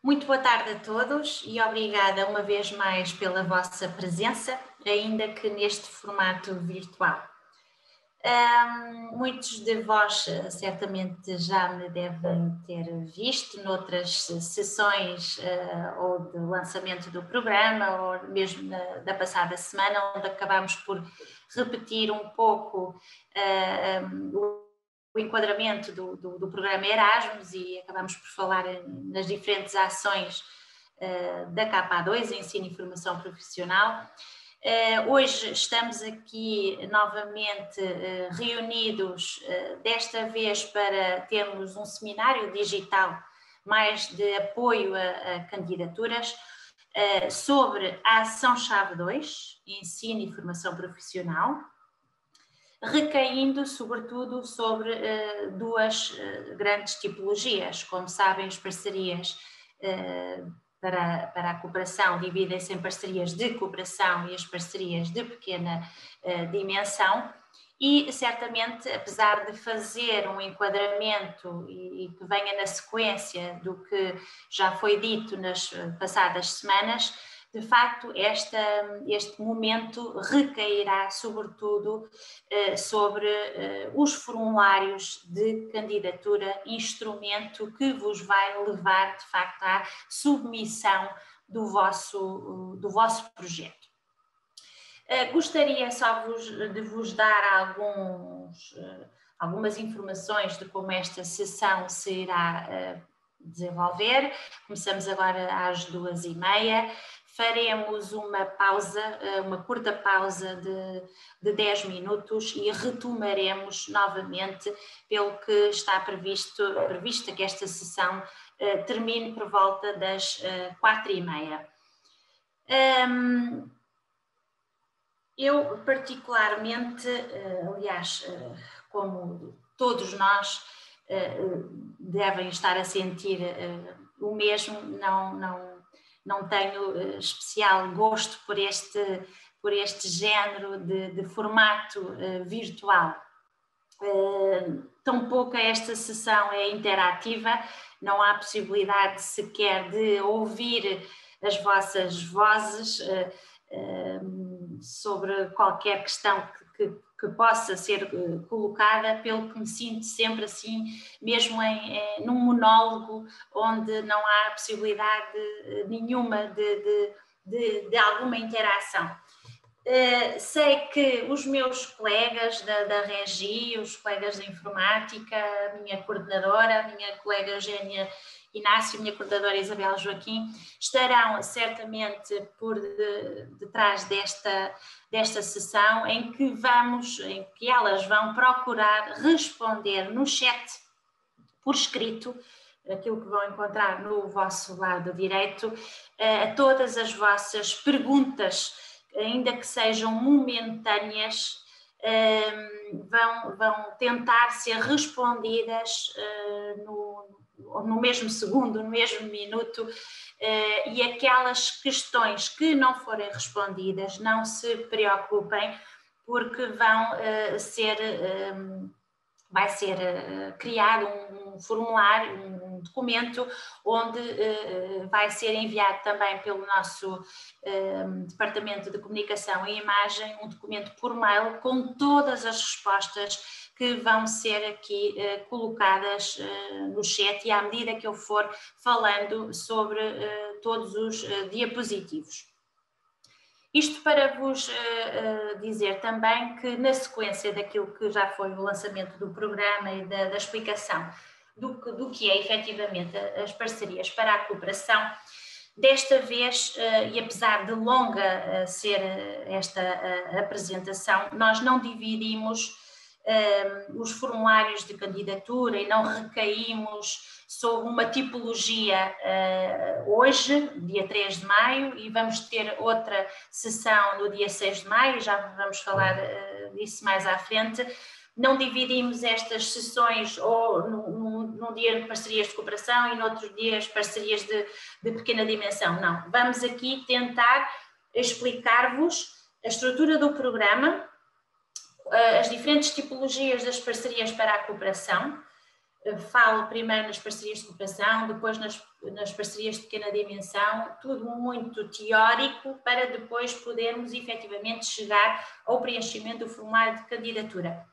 Muito boa tarde a todos e obrigada uma vez mais pela vossa presença, ainda que neste formato virtual. Muitos de vós certamente já me devem ter visto noutras sessões ou de lançamento do programa ou mesmo da passada semana, onde acabámos por repetir um pouco o enquadramento do programa Erasmus e acabamos por falar nas diferentes ações da KA2, Ensino e Formação Profissional. Hoje estamos aqui novamente reunidos, desta vez para termos um seminário digital mais de apoio a candidaturas sobre a Ação-Chave 2, Ensino e Formação Profissional, recaindo sobretudo sobre duas grandes tipologias. Como sabem, as parcerias para a cooperação dividem-se em parcerias de cooperação e as parcerias de pequena dimensão e certamente, apesar de fazer um enquadramento e que venha na sequência do que já foi dito nas passadas semanas, de facto este momento recairá sobretudo sobre os formulários de candidatura, instrumento que vos vai levar de facto à submissão do vosso projeto. Gostaria só de vos dar algumas informações de como esta sessão se irá desenvolver. Começamos agora às 2h30. Faremos uma pausa, uma curta pausa de 10 minutos e retomaremos novamente, pelo que está prevista que esta sessão termine por volta das 4h30. Eu particularmente, aliás, como todos nós devem estar a sentir o mesmo, não tenho especial gosto por este género de formato virtual. Tampouco esta sessão é interativa, não há possibilidade sequer de ouvir as vossas vozes sobre qualquer questão que possa ser colocada, pelo que me sinto sempre assim, mesmo num monólogo onde não há possibilidade nenhuma de alguma interação. Sei que os meus colegas da Regi, os colegas da Informática, a minha coordenadora, a minha colega Eugénia Inácio, a minha coordenadora Isabel Joaquim, estarão certamente por detrás desta sessão em que elas vão procurar responder no chat, por escrito, aquilo que vão encontrar no vosso lado direito, a todas as vossas perguntas, ainda que sejam momentâneas, vão tentar ser respondidas no mesmo segundo, no mesmo minuto, e aquelas questões que não forem respondidas, não se preocupem, porque vai ser criado um formulário, um documento, onde vai ser enviado também pelo nosso Departamento de Comunicação e Imagem, um documento por mail com todas as respostas que vão ser aqui colocadas no chat e à medida que eu for falando sobre todos os diapositivos. Isto para vos dizer também que, na sequência daquilo que já foi o lançamento do programa e da explicação do que é efetivamente as parcerias para a cooperação, desta vez, e apesar de longa ser esta apresentação, nós não dividimos os formulários de candidatura e não recaímos sobre uma tipologia hoje, dia 3 de maio, e vamos ter outra sessão no dia 6 de maio, já vamos falar disso mais à frente. Não dividimos estas sessões ou num dia de parcerias de cooperação e no outro dia as parcerias de pequena dimensão, não. Vamos aqui tentar explicar-vos a estrutura do programa, as diferentes tipologias das parcerias para a cooperação, Falo primeiro nas parcerias de cooperação, depois nas parcerias de pequena dimensão, tudo muito teórico para depois podermos efetivamente chegar ao preenchimento do formulário de candidatura.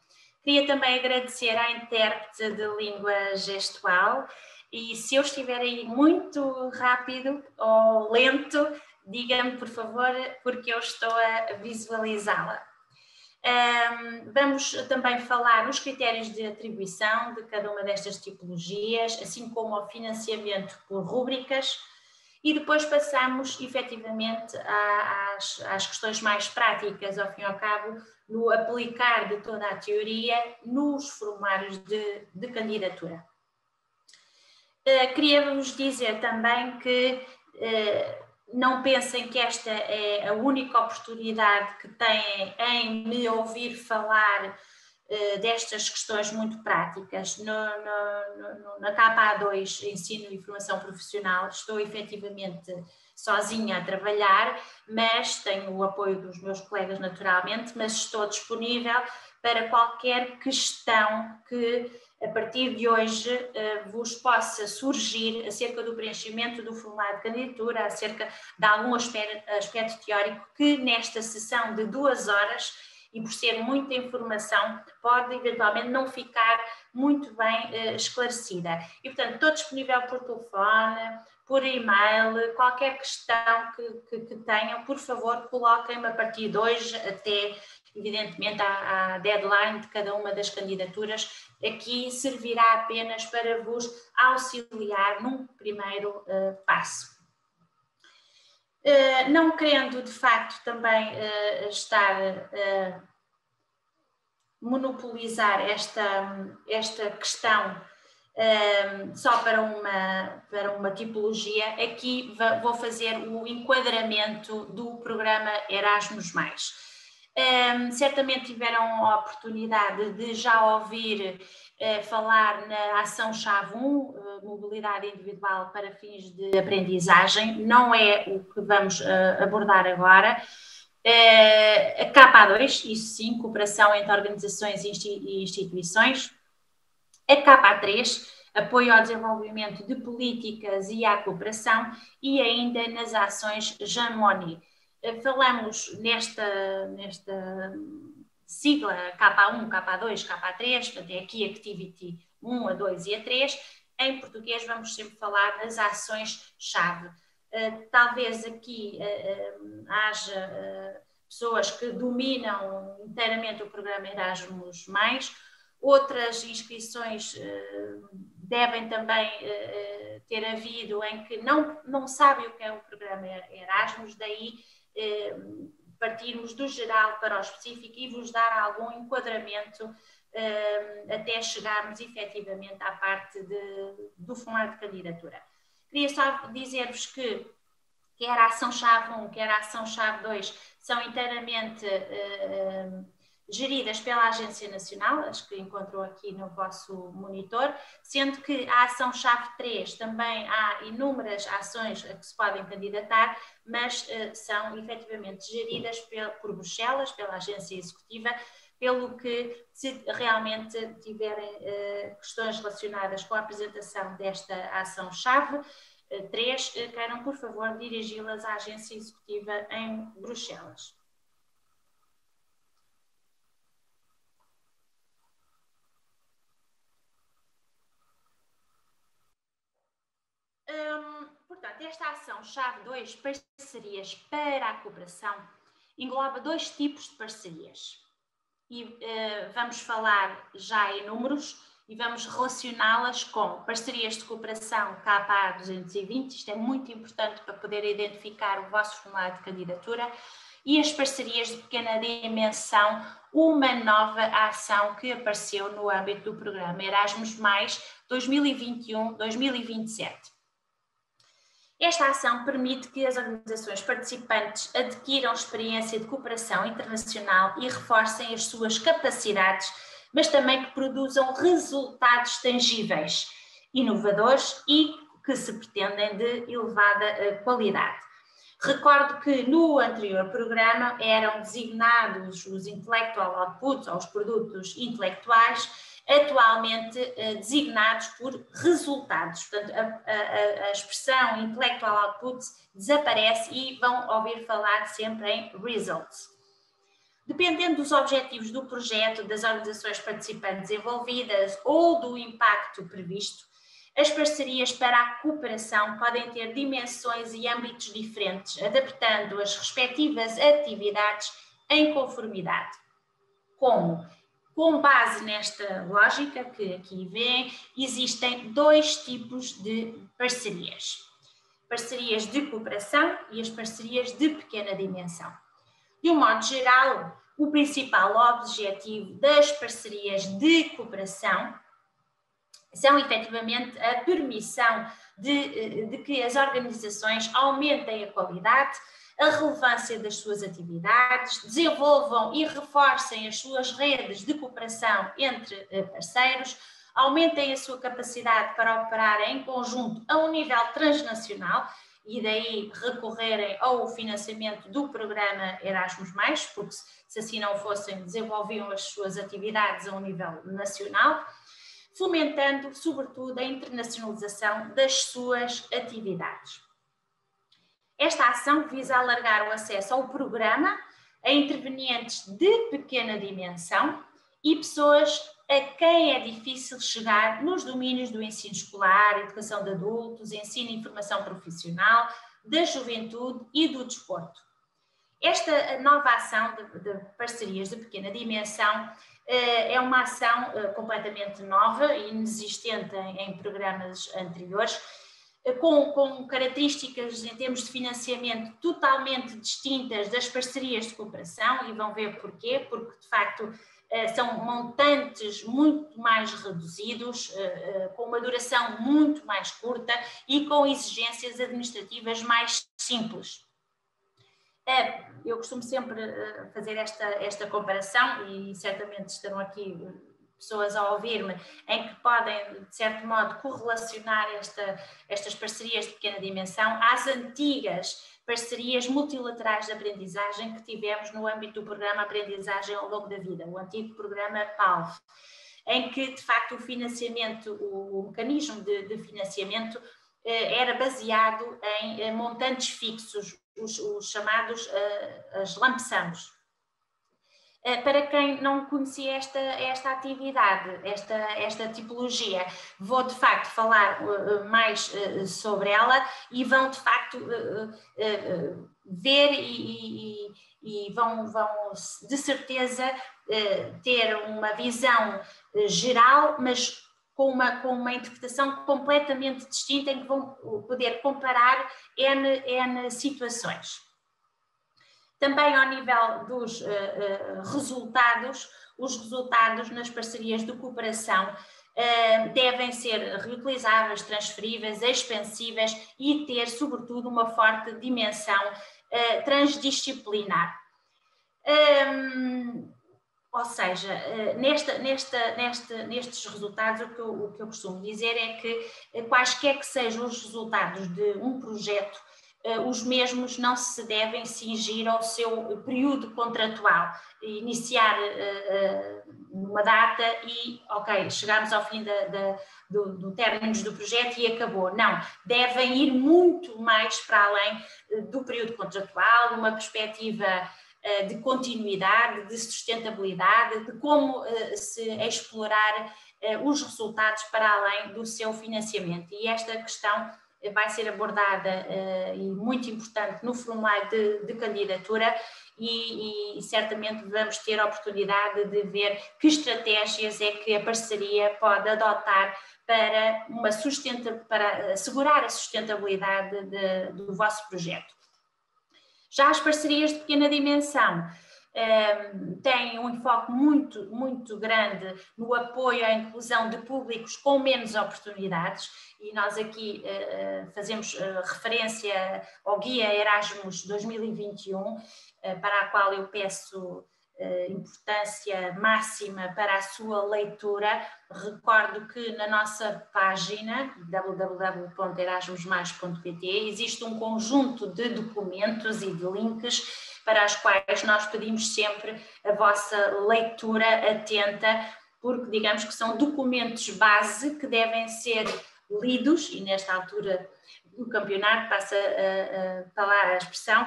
Queria também agradecer à intérprete de língua gestual e se eu estiver aí muito rápido ou lento, diga-me por favor, porque eu estou a visualizá-la. Vamos também falar nos critérios de atribuição de cada uma destas tipologias, assim como ao financiamento por rúbricas, e depois passamos efetivamente às questões mais práticas, ao fim e ao cabo, no aplicar de toda a teoria nos formulários de candidatura. Queria-vos dizer também que não pensem que esta é a única oportunidade que têm em me ouvir falar destas questões muito práticas. Na KA2, Ensino e Formação Profissional, estou efetivamente sozinha a trabalhar, mas tenho o apoio dos meus colegas naturalmente, mas estou disponível para qualquer questão que a partir de hoje vos possa surgir acerca do preenchimento do formulário de candidatura, acerca de algum aspecto teórico que nesta sessão de 2 horas, e por ser muita informação, pode eventualmente não ficar muito bem esclarecida. E, portanto, estou disponível por telefone, por e-mail, qualquer questão que tenham, por favor, coloquem-me a partir de hoje até, evidentemente, à deadline de cada uma das candidaturas. Aqui servirá apenas para vos auxiliar num primeiro passo. Não querendo, de facto, também estar a monopolizar esta questão só para uma tipologia, aqui vou fazer o enquadramento do programa Erasmus+. Certamente tiveram a oportunidade de já ouvir falar na ação-chave 1, mobilidade individual para fins de aprendizagem. Não é o que vamos abordar agora. A KA2, isso sim, cooperação entre organizações e instituições. A KA3, apoio ao desenvolvimento de políticas e à cooperação, e ainda nas ações Jean Monnet. Falamos nesta sigla KA1, KA2, KA3, portanto é aqui Activity 1, a 2 e a 3. Em português vamos sempre falar nas ações-chave. Talvez aqui haja pessoas que dominam inteiramente o programa Erasmus+, outras inscrições devem também ter havido em que não sabem o que é o programa Erasmus, daí partirmos do geral para o específico e vos dar algum enquadramento até chegarmos efetivamente à parte do formulário de candidatura. Queria só dizer-vos que quer a ação-chave 1, quer a ação-chave 2 são inteiramente geridas pela Agência Nacional, as que encontram aqui no vosso monitor, sendo que a ação-chave 3 também há inúmeras ações a que se podem candidatar, mas são efetivamente geridas por Bruxelas, pela Agência Executiva, pelo que, se realmente tiverem questões relacionadas com a apresentação desta ação-chave 3, queiram, por favor, dirigi-las à Agência Executiva em Bruxelas. Portanto, esta ação-chave 2, parcerias para a cooperação, engloba 2 tipos de parcerias. E vamos falar já em números e vamos relacioná-las com parcerias de cooperação KA 220, isto é muito importante para poder identificar o vosso formulário de candidatura, e as parcerias de pequena dimensão, uma nova ação que apareceu no âmbito do programa Erasmus+, 2021-2027. Esta ação permite que as organizações participantes adquiram experiência de cooperação internacional e reforcem as suas capacidades, mas também que produzam resultados tangíveis, inovadores e que se pretendem de elevada qualidade. Recordo que no anterior programa eram designados os intellectual outputs, ou os produtos intelectuais, atualmente designados por resultados. Portanto, a expressão intellectual output desaparece e vão ouvir falar sempre em results. Dependendo dos objetivos do projeto, das organizações participantes envolvidas ou do impacto previsto, as parcerias para a cooperação podem ter dimensões e âmbitos diferentes, adaptando as respectivas atividades em conformidade. Como? Com base nesta lógica que aqui vem, existem dois tipos de parcerias. Parcerias de cooperação e as parcerias de pequena dimensão. De um modo geral, o principal objetivo das parcerias de cooperação são efetivamente a permissão de que as organizações aumentem a qualidade, a relevância das suas atividades, desenvolvam e reforcem as suas redes de cooperação entre parceiros, aumentem a sua capacidade para operar em conjunto a um nível transnacional e daí recorrerem ao financiamento do programa Erasmus+, porque se assim não fossem, desenvolviam as suas atividades a um nível nacional, fomentando, sobretudo, a internacionalização das suas atividades. Esta ação visa alargar o acesso ao programa a intervenientes de pequena dimensão e pessoas a quem é difícil chegar nos domínios do ensino escolar, educação de adultos, ensino e formação profissional, da juventude e do desporto. Esta nova ação de parcerias de pequena dimensão é uma ação completamente nova e inexistente em programas anteriores, com características em termos de financiamento totalmente distintas das parcerias de cooperação, e vão ver porquê, porque de facto são montantes muito mais reduzidos, com uma duração muito mais curta e com exigências administrativas mais simples. Eu costumo sempre fazer esta comparação e certamente estarão aqui pessoas a ouvir-me em que podem, de certo modo, correlacionar estas parcerias de pequena dimensão às antigas parcerias multilaterais de aprendizagem que tivemos no âmbito do programa Aprendizagem ao Longo da Vida, o antigo programa PALV, em que, de facto, o financiamento, o mecanismo de financiamento era baseado em montantes fixos, os chamados as lump sums. Para quem não conhecia esta atividade, esta tipologia, vou de facto falar mais sobre ela e vão de facto ver e vão de certeza ter uma visão geral, mas com uma interpretação completamente distinta em que vão poder comparar N situações. Também ao nível dos resultados, os resultados nas parcerias de cooperação devem ser reutilizáveis, transferíveis, expansíveis e ter, sobretudo, uma forte dimensão transdisciplinar. Ou seja, nestes resultados, o que eu costumo dizer é que quaisquer que sejam os resultados de um projeto, os mesmos não se devem cingir ao seu período contratual, iniciar uma data e, ok, chegamos ao fim do término do projeto e acabou. Não, devem ir muito mais para além do período contratual, numa perspectiva de continuidade, de sustentabilidade, de como se explorar os resultados para além do seu financiamento. E esta questão vai ser abordada e muito importante no formulário de candidatura e certamente vamos ter a oportunidade de ver que estratégias é que a parceria pode adotar para assegurar a sustentabilidade do vosso projeto. Já as parcerias de pequena dimensão têm um enfoque muito grande no apoio à inclusão de públicos com menos oportunidades e nós aqui fazemos referência ao Guia Erasmus 2021, para a qual eu peço importância máxima para a sua leitura. Recordo que na nossa página www.erasmusmais.pt existe um conjunto de documentos e de links para os quais nós pedimos sempre a vossa leitura atenta porque digamos que são documentos base que devem ser lidos, e nesta altura do campeonato, passa a falar a expressão,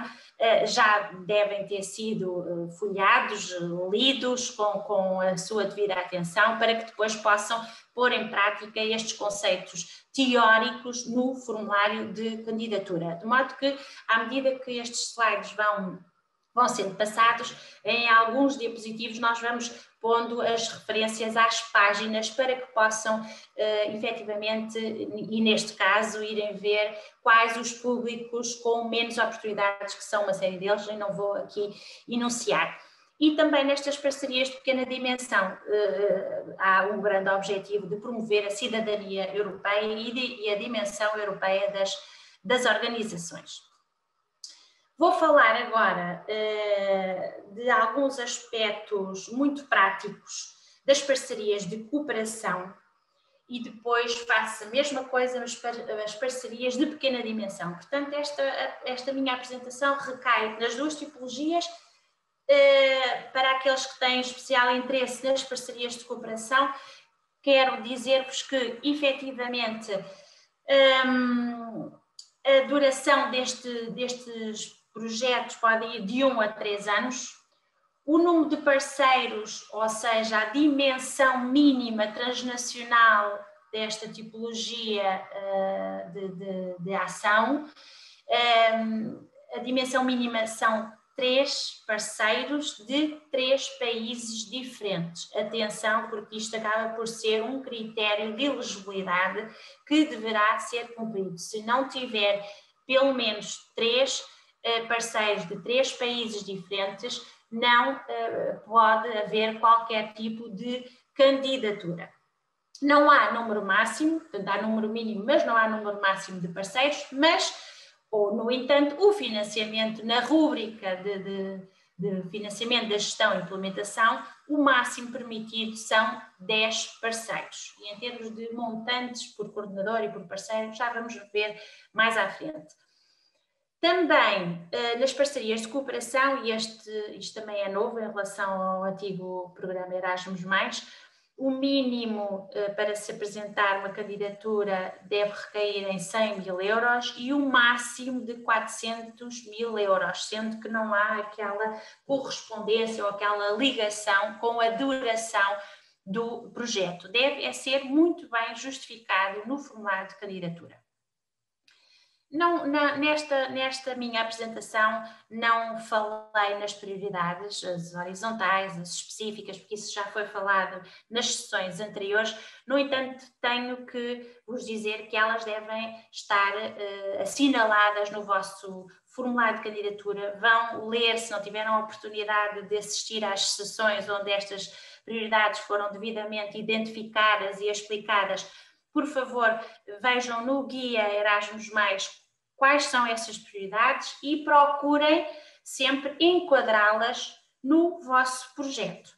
já devem ter sido folheados, lidos com a sua devida atenção, para que depois possam pôr em prática estes conceitos teóricos no formulário de candidatura. De modo que, à medida que estes slides vão sendo passados, em alguns diapositivos nós vamos pondo as referências às páginas para que possam efetivamente, e neste caso, irem ver quais os públicos com menos oportunidades, que são uma série deles, e não vou aqui enunciar. E também nestas parcerias de pequena dimensão há um grande objetivo de promover a cidadania europeia e a dimensão europeia das organizações. Vou falar agora de alguns aspectos muito práticos das parcerias de cooperação e depois faço a mesma coisa nas parcerias de pequena dimensão. Portanto, esta minha apresentação recai nas duas tipologias. Para aqueles que têm especial interesse nas parcerias de cooperação, quero dizer-vos que, efetivamente, a duração destes projetos pode ir de 1 a 3 anos. O número de parceiros, ou seja, a dimensão mínima transnacional desta tipologia de ação, a dimensão mínima são 3 parceiros de 3 países diferentes. Atenção, porque isto acaba por ser um critério de elegibilidade que deverá ser cumprido. Se não tiver pelo menos 3 parceiros de 3 países diferentes, não pode haver qualquer tipo de candidatura. Não há número máximo, portanto há número mínimo, mas não há número máximo de parceiros, ou, no entanto, o financiamento na rúbrica de financiamento da gestão e implementação, o máximo permitido são 10 parceiros. E em termos de montantes por coordenador e por parceiro, já vamos ver mais à frente. Também nas parcerias de cooperação, e isto também é novo em relação ao antigo programa Erasmus+, o mínimo para se apresentar uma candidatura deve recair em 100 mil euros e o máximo de 400 mil euros, sendo que não há aquela correspondência ou aquela ligação com a duração do projeto. Deve ser muito bem justificado no formulário de candidatura. Nesta minha apresentação não falei nas prioridades, as horizontais, as específicas, porque isso já foi falado nas sessões anteriores. No entanto, tenho que vos dizer que elas devem estar assinaladas no vosso formulário de candidatura. Vão ler, se não tiveram a oportunidade de assistir às sessões onde estas prioridades foram devidamente identificadas e explicadas, por favor, vejam no guia Erasmus+, quais são essas prioridades e procurem sempre enquadrá-las no vosso projeto.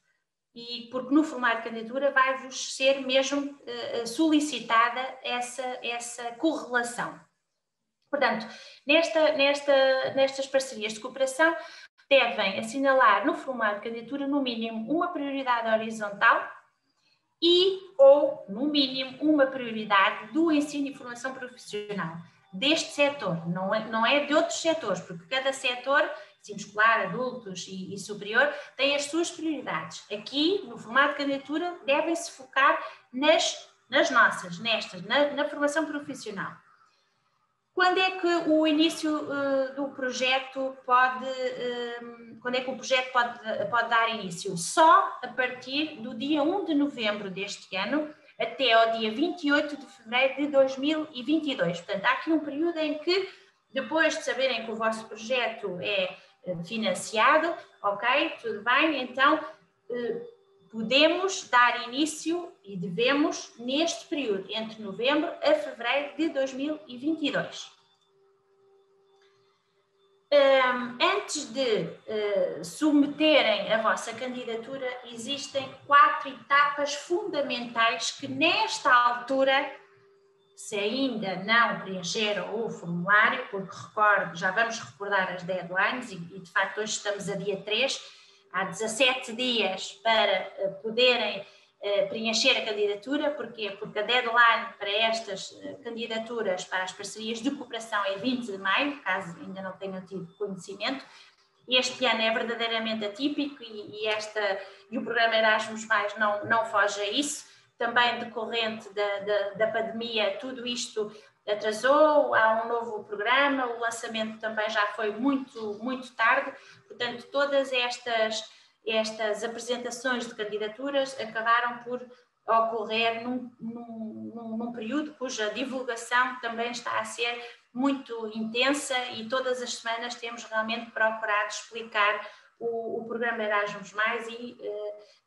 E porque no formulário de candidatura vai-vos ser mesmo solicitada essa correlação. Portanto, nestas parcerias de cooperação, devem assinalar no formulário de candidatura, no mínimo, uma prioridade horizontal ou, no mínimo, uma prioridade do ensino e formação profissional deste setor, não é de outros setores, porque cada setor, ensino escolar, adultos e superior, tem as suas prioridades. Aqui, no formato de candidatura, devem-se focar nas nossas, na formação profissional. Quando é que o início do projeto quando é que o projeto pode dar início? Só a partir do dia 1 de novembro deste ano até ao dia 28 de fevereiro de 2022. Portanto, há aqui um período em que, depois de saberem que o vosso projeto é financiado, ok, tudo bem, então podemos dar início e devemos neste período, entre novembro a fevereiro de 2022. Antes de submeterem a vossa candidatura, existem 4 etapas fundamentais que nesta altura, se ainda não preencheram o formulário, porque recordo, já vamos recordar as deadlines e de facto hoje estamos a dia 3, há 17 dias para poderem preencher a candidatura. Porquê? Porque a deadline para estas candidaturas para as parcerias de cooperação é 20 de maio, caso ainda não tenham tido conhecimento. Este ano é verdadeiramente atípico e o programa Erasmus+ não foge a isso. Também decorrente da pandemia, tudo isto atrasou, há um novo programa, o lançamento também já foi muito tarde, portanto todas estas apresentações de candidaturas acabaram por ocorrer num período cuja divulgação também está a ser muito intensa e todas as semanas temos realmente procurado explicar o programa Erasmus+ e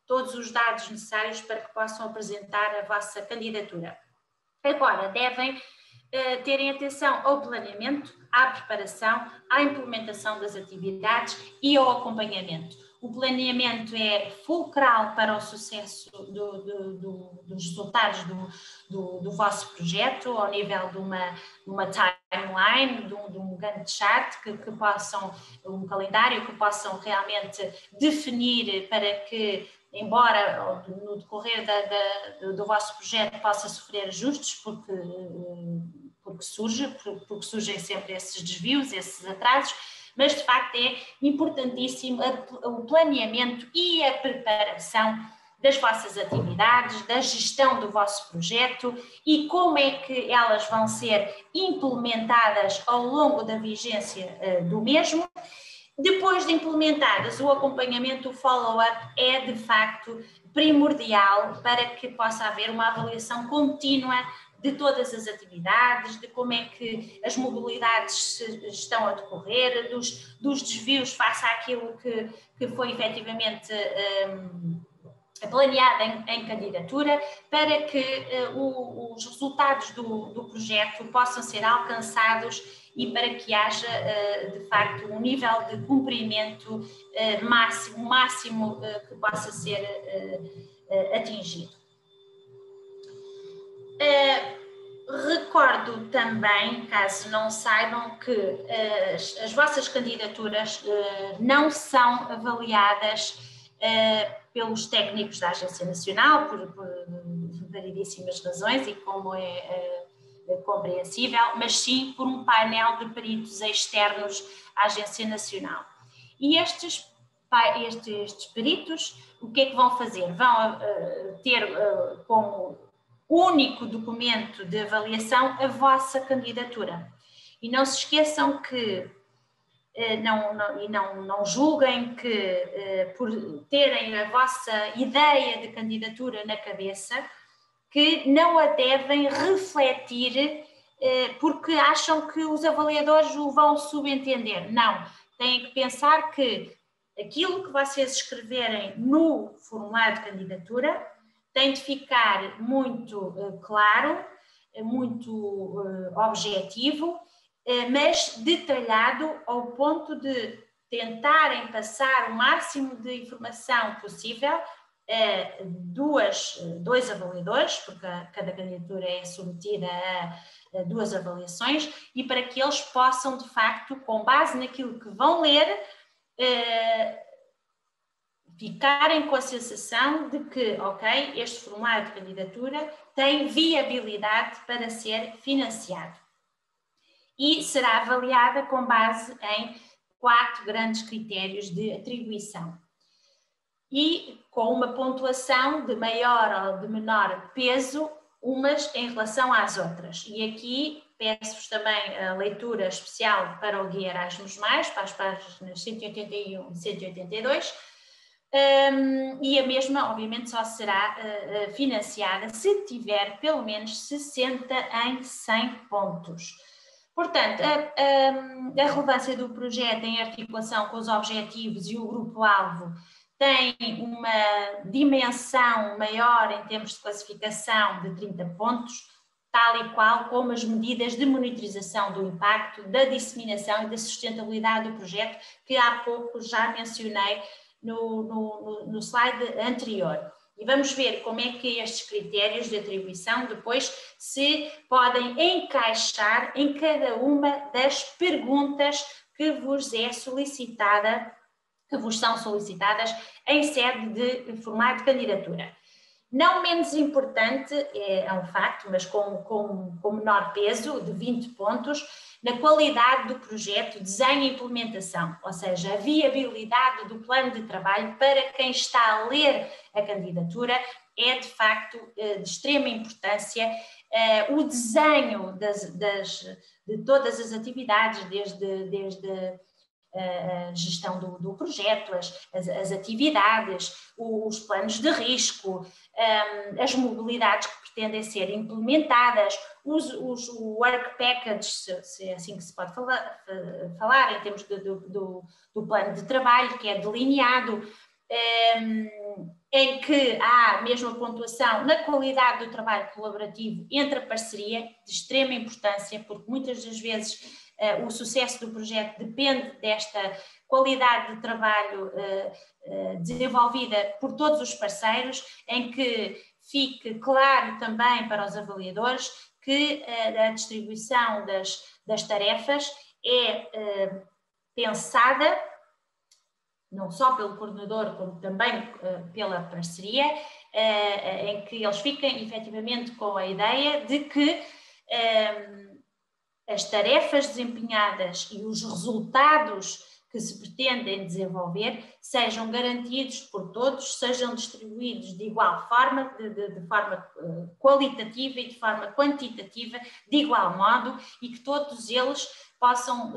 todos os dados necessários para que possam apresentar a vossa candidatura. Agora, devem terem atenção ao planeamento, à preparação, à implementação das atividades e ao acompanhamento. O planeamento é fulcral para o sucesso dos resultados do vosso projeto, ao nível de uma timeline, de um Gantt chart, que possam, um calendário que possam realmente definir para que, embora no decorrer do vosso projeto possa sofrer ajustes, porque surgem sempre esses desvios, esses atrasos, mas de facto é importantíssimo o planeamento e a preparação das vossas atividades, da gestão do vosso projeto e como é que elas vão ser implementadas ao longo da vigência do mesmo. Depois de implementadas, o acompanhamento, o follow-up é de facto primordial para que possa haver uma avaliação contínua de todas as atividades, de como é que as mobilidades estão a decorrer, dos desvios face àquilo que foi efetivamente planeado em candidatura, para que os resultados do projeto possam ser alcançados e para que haja, de facto, um nível de cumprimento máximo que possa ser atingido. Recordo também, caso não saibam, que as vossas candidaturas não são avaliadas pelos técnicos da Agência Nacional, por variedíssimas razões e como é compreensível, mas sim por um painel de peritos externos à Agência Nacional. E estes peritos, o que é que vão fazer? Vão ter como único documento de avaliação a vossa candidatura. E não se esqueçam que não julguem que por terem a vossa ideia de candidatura na cabeça, que não a devem refletir porque acham que os avaliadores o vão subentender. Não, têm que pensar que aquilo que vocês escreverem no formulário de candidatura tem de ficar muito claro, muito objetivo, mas detalhado ao ponto de tentarem passar o máximo de informação possível a dois avaliadores, porque cada candidatura é submetida a duas avaliações, e para que eles possam, de facto, com base naquilo que vão ler, ficarem com a sensação de que, ok, este formulário de candidatura tem viabilidade para ser financiado. E será avaliada com base em 4 grandes critérios de atribuição. E com uma pontuação de maior ou de menor peso, umas em relação às outras. E aqui peço-vos também a leitura especial para o Guia Erasmus+, para as páginas 181 e 182, e a mesma, obviamente, só será financiada se tiver pelo menos 60 em 100 pontos. Portanto, a relevância do projeto em articulação com os objetivos e o grupo-alvo tem uma dimensão maior em termos de classificação de 30 pontos, tal e qual como as medidas de monitorização do impacto, da disseminação e da sustentabilidade do projeto, que há pouco já mencionei no slide anterior. E vamos ver como é que estes critérios de atribuição depois se podem encaixar em cada uma das perguntas que vos são solicitadas em sede de formulário de candidatura. Não menos importante, é um facto, mas com menor peso, de 20 pontos, na qualidade do projeto, desenho e implementação, ou seja, a viabilidade do plano de trabalho para quem está a ler a candidatura é de facto de extrema importância. O desenho de todas as atividades, desde a gestão do projeto, as atividades, os planos de risco, as mobilidades que pretendem ser implementadas, os work packages, se é assim que se pode falar em termos do plano de trabalho, que é delineado, em que há mesmo a pontuação na qualidade do trabalho colaborativo entre a parceria, de extrema importância, porque muitas das vezes o sucesso do projeto depende desta qualidade de trabalho desenvolvida por todos os parceiros, em que fique claro também para os avaliadores que a distribuição das tarefas é pensada não só pelo coordenador, como também pela parceria, em que eles fiquem efetivamente com a ideia de que as tarefas desempenhadas e os resultados que se pretendem desenvolver sejam garantidos por todos, sejam distribuídos de igual forma, de forma qualitativa e de forma quantitativa, de igual modo, e que todos eles possam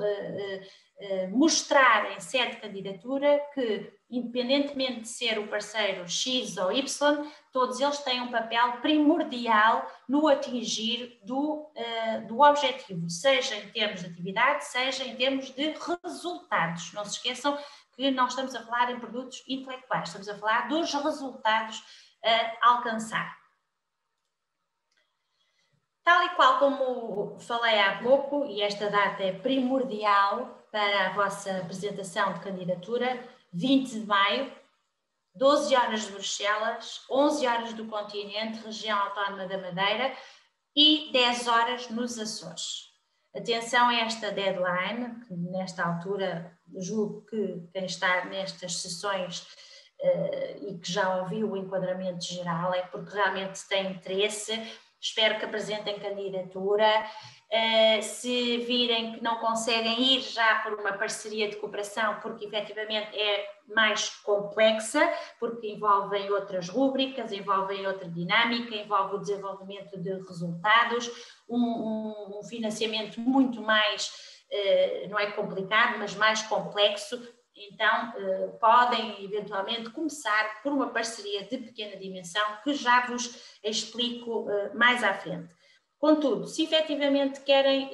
mostrar em sede de candidatura que, independentemente de ser o parceiro X ou Y, todos eles têm um papel primordial no atingir do objetivo, seja em termos de atividade, seja em termos de resultados. Não se esqueçam que nós estamos a falar em produtos intelectuais, estamos a falar dos resultados a alcançar. Tal e qual como falei há pouco, e esta data é primordial para a vossa apresentação de candidatura, 20 de maio, 12 horas de Bruxelas, 11 horas do continente, região autónoma da Madeira e 10 horas nos Açores. Atenção a esta deadline, que nesta altura julgo que quem está nestas sessões e que já ouviu o enquadramento geral é porque realmente tem interesse. Espero que apresentem candidatura. Se virem que não conseguem ir já por uma parceria de cooperação, porque efetivamente é mais complexa, porque envolvem outras rúbricas, envolvem outra dinâmica, envolve o desenvolvimento de resultados, um financiamento muito mais, não é complicado, mas mais complexo. Então, podem eventualmente começar por uma parceria de pequena dimensão, que já vos explico mais à frente. Contudo, se efetivamente querem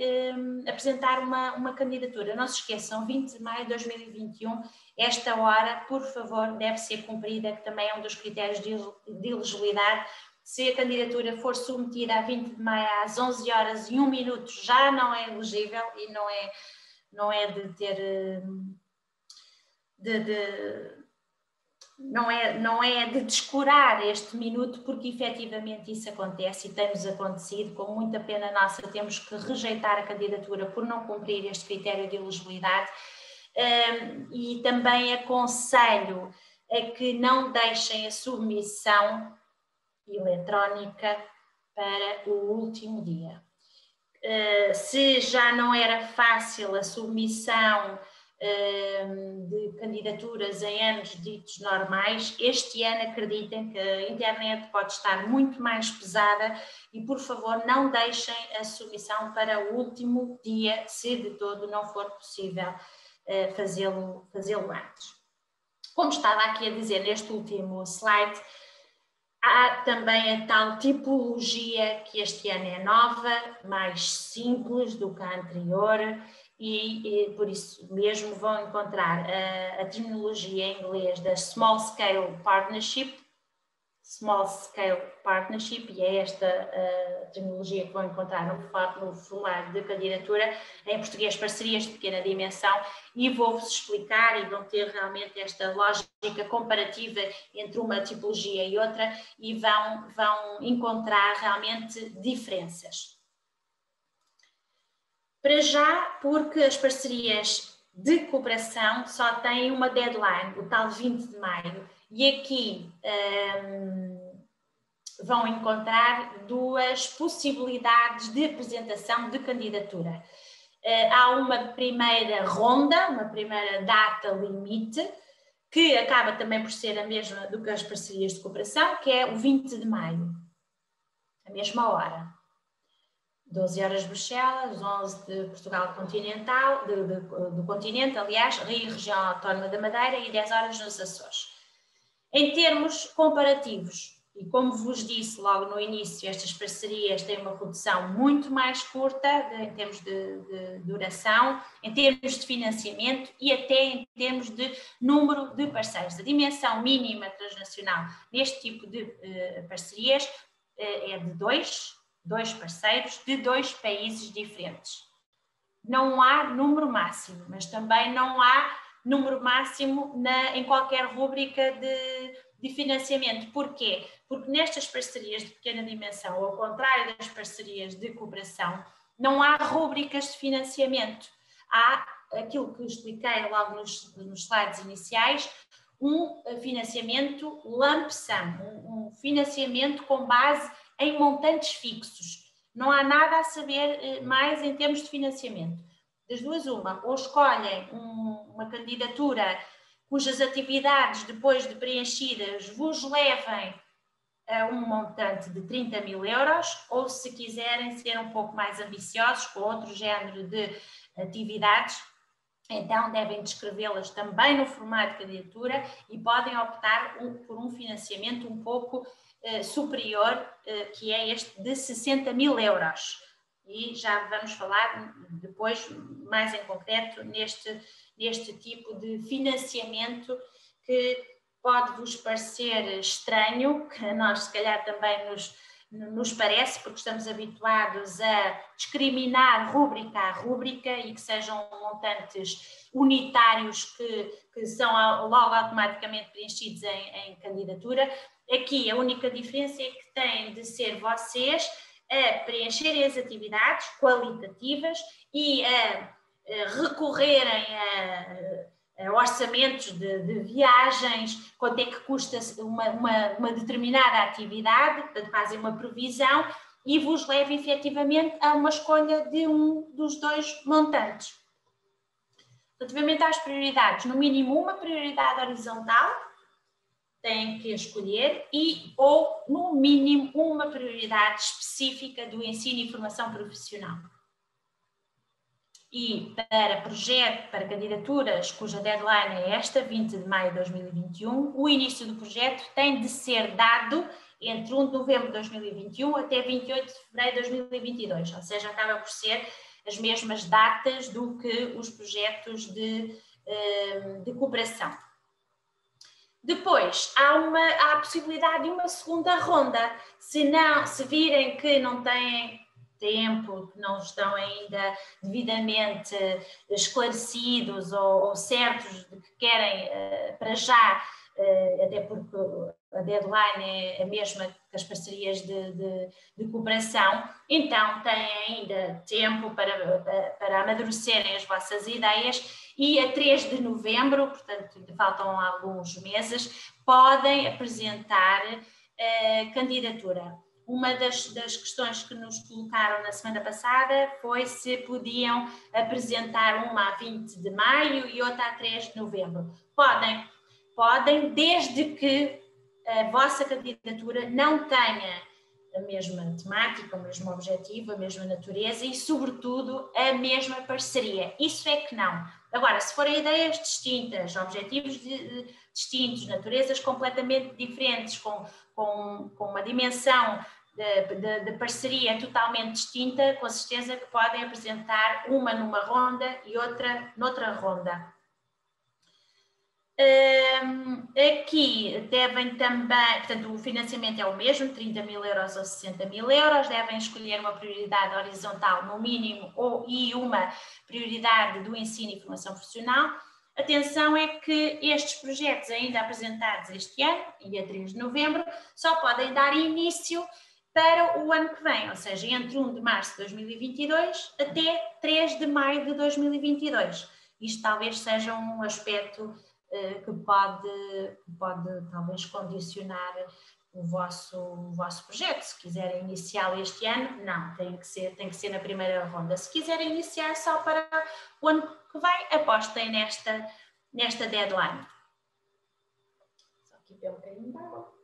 apresentar uma candidatura, não se esqueçam, 20 de maio de 2021, esta hora, por favor, deve ser cumprida, que também é um dos critérios de elegibilidade. Se a candidatura for submetida a 20 de maio às 11 horas e 1 minuto, já não é elegível e não é de ter... não é de descurar este minuto, porque efetivamente isso acontece e tem-nos acontecido. Com muita pena nossa, temos que rejeitar a candidatura por não cumprir este critério de elegibilidade. E também aconselho a que não deixem a submissão eletrónica para o último dia. Se já não era fácil a submissão de candidaturas em anos ditos normais, este ano acreditem que a internet pode estar muito mais pesada e, por favor, não deixem a submissão para o último dia, se de todo não for possível fazê-lo antes. Como estava aqui a dizer neste último slide, há também a tal tipologia que este ano é nova, mais simples do que a anterior, e por isso mesmo vão encontrar a terminologia em inglês da Small Scale Partnership, e é esta terminologia que vão encontrar no formulário de candidatura, em português parcerias de pequena dimensão, e vou-vos explicar e vão ter realmente esta lógica comparativa entre uma tipologia e outra e vão encontrar realmente diferenças. Para já, porque as parcerias de cooperação só têm uma deadline, o tal 20 de maio, e aqui vão encontrar duas possibilidades de apresentação de candidatura. Há uma primeira ronda, uma primeira data limite, que acaba também por ser a mesma do que as parcerias de cooperação, que é o 20 de maio, a mesma hora. 12 horas de Bruxelas, 11 de Portugal continental, do continente, aliás, e região autónoma da Madeira, e 10 horas nos Açores. Em termos comparativos, e como vos disse logo no início, estas parcerias têm uma produção muito mais curta em termos de duração, em termos de financiamento e até em termos de número de parceiros. A dimensão mínima transnacional neste tipo de parcerias é de dois parceiros de 2 países diferentes. Não há número máximo, mas também não há número máximo em qualquer rúbrica de financiamento. Porquê? Porque nestas parcerias de pequena dimensão, ao contrário das parcerias de cooperação, não há rúbricas de financiamento. Há aquilo que expliquei logo nos slides iniciais, um financiamento lump sum, um financiamento com base em montantes fixos. Não há nada a saber mais em termos de financiamento. Das duas, uma, ou escolhem uma candidatura cujas atividades, depois de preenchidas, vos levem a um montante de 30 mil euros, ou se quiserem ser um pouco mais ambiciosos com outro género de atividades, então devem descrevê-las também no formato de candidatura e podem optar por um financiamento um pouco superior, que é este de 60 mil euros. E já vamos falar depois mais em concreto neste tipo de financiamento que pode-vos parecer estranho, que a nós se calhar também nos parece, porque estamos habituados a discriminar rúbrica a rúbrica e que sejam montantes unitários que são logo automaticamente preenchidos em candidatura. Aqui a única diferença é que têm de ser vocês a preencherem as atividades qualitativas e a recorrerem a orçamentos de viagens, quanto é que custa uma determinada atividade, portanto fazem uma previsão e vos leva efetivamente a uma escolha de um dos 2 montantes. Relativamente às prioridades, no mínimo uma prioridade horizontal, têm que escolher ou, no mínimo, uma prioridade específica do ensino e formação profissional. E para candidaturas cuja deadline é esta, 20 de maio de 2021, o início do projeto tem de ser dado entre 1 de novembro de 2021 até 28 de fevereiro de 2022, ou seja, acaba por ser as mesmas datas do que os projetos de cooperação. Depois, há a possibilidade de uma segunda ronda. Se virem que não têm tempo, que não estão ainda devidamente esclarecidos ou certos de que querem para já, até porque a deadline é a mesma que as parcerias de cooperação, então têm ainda tempo para amadurecerem as vossas ideias e a 3 de novembro, portanto faltam alguns meses, podem apresentar candidatura. Uma das questões que nos colocaram na semana passada foi se podiam apresentar uma a 20 de maio e outra a 3 de novembro. Podem, desde que a vossa candidatura não tenha a mesma temática, o mesmo objetivo, a mesma natureza e, sobretudo, a mesma parceria. Isso é que não. Agora, se forem ideias distintas, objetivos distintos, naturezas completamente diferentes, com uma dimensão de parceria totalmente distinta, com certeza que podem apresentar uma numa ronda e outra noutra ronda. Aqui devem também, portanto o financiamento é o mesmo, 30 mil euros ou 60 mil euros, devem escolher uma prioridade horizontal no mínimo e uma prioridade do ensino e formação profissional. Atenção é que estes projetos ainda apresentados este ano e a 3 de novembro só podem dar início para o ano que vem, ou seja, entre 1 de março de 2022 até 3 de maio de 2022. Isto talvez seja um aspecto que pode talvez condicionar o vosso projeto. Se quiserem iniciá-lo este ano, não, tem que ser na primeira ronda. Se quiserem iniciar só para o ano que vem, apostem nesta deadline. Só aqui pelo bocadinho de água.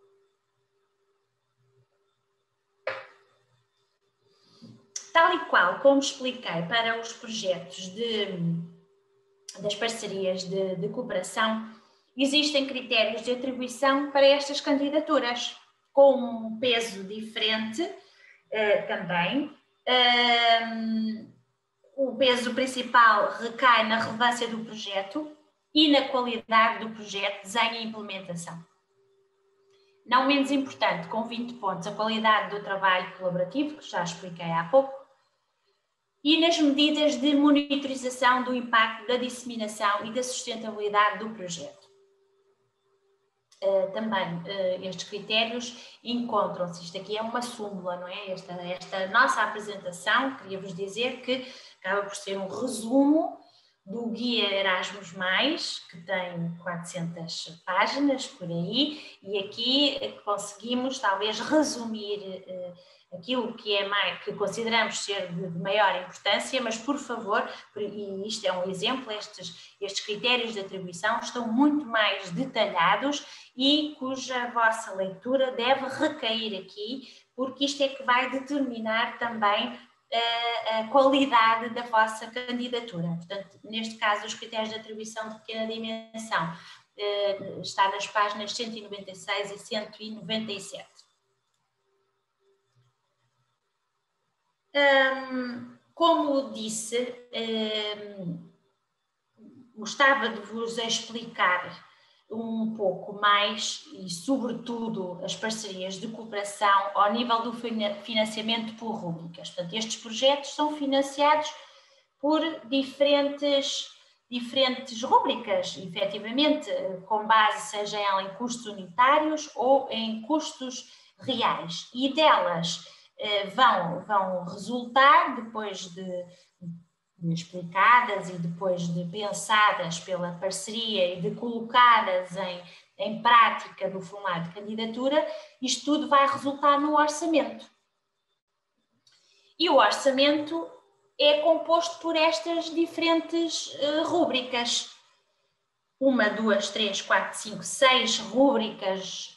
Tal e qual como expliquei para os projetos das parcerias de cooperação, existem critérios de atribuição para estas candidaturas, com um peso diferente também. O peso principal recai na relevância do projeto e na qualidade do projeto, desenho e implementação. Não menos importante, com 20 pontos, a qualidade do trabalho colaborativo, que já expliquei há pouco, e nas medidas de monitorização do impacto, da disseminação e da sustentabilidade do projeto. Também estes critérios encontram-se, isto aqui é uma súmula, não é? Esta nossa apresentação, queria-vos dizer que acaba por ser um resumo do Guia Erasmus+, que tem 400 páginas por aí, e aqui conseguimos talvez resumir aquilo que consideramos ser de maior importância, mas por favor, e isto é um exemplo, estes critérios de atribuição estão muito mais detalhados e cuja vossa leitura deve recair aqui, porque isto é que vai determinar também a qualidade da vossa candidatura. Portanto, neste caso, os critérios de atribuição de pequena dimensão está nas páginas 196 e 197. Como disse, gostava de vos explicar um pouco mais e, sobretudo, as parcerias de cooperação ao nível do financiamento por rúbricas. Portanto, estes projetos são financiados por diferentes rúbricas, efetivamente, com base seja ela em custos unitários ou em custos reais. E delas vão resultar, depois de explicadas e depois de pensadas pela parceria e de colocadas em prática no formulário de candidatura, isto tudo vai resultar no orçamento. E o orçamento é composto por estas diferentes rúbricas. 1, 2, 3, 4, 5, 6 rúbricas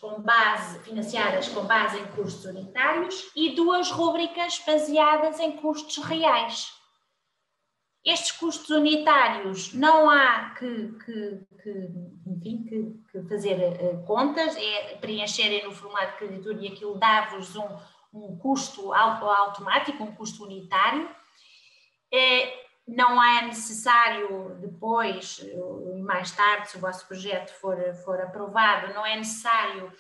financiadas com base em custos unitários e 2 rúbricas baseadas em custos reais. Estes custos unitários não há que fazer contas, é preencherem no formulário de candidatura e aquilo dá-vos um custo automático, um custo unitário. Não é necessário depois, e mais tarde, se o vosso projeto for aprovado, não é necessário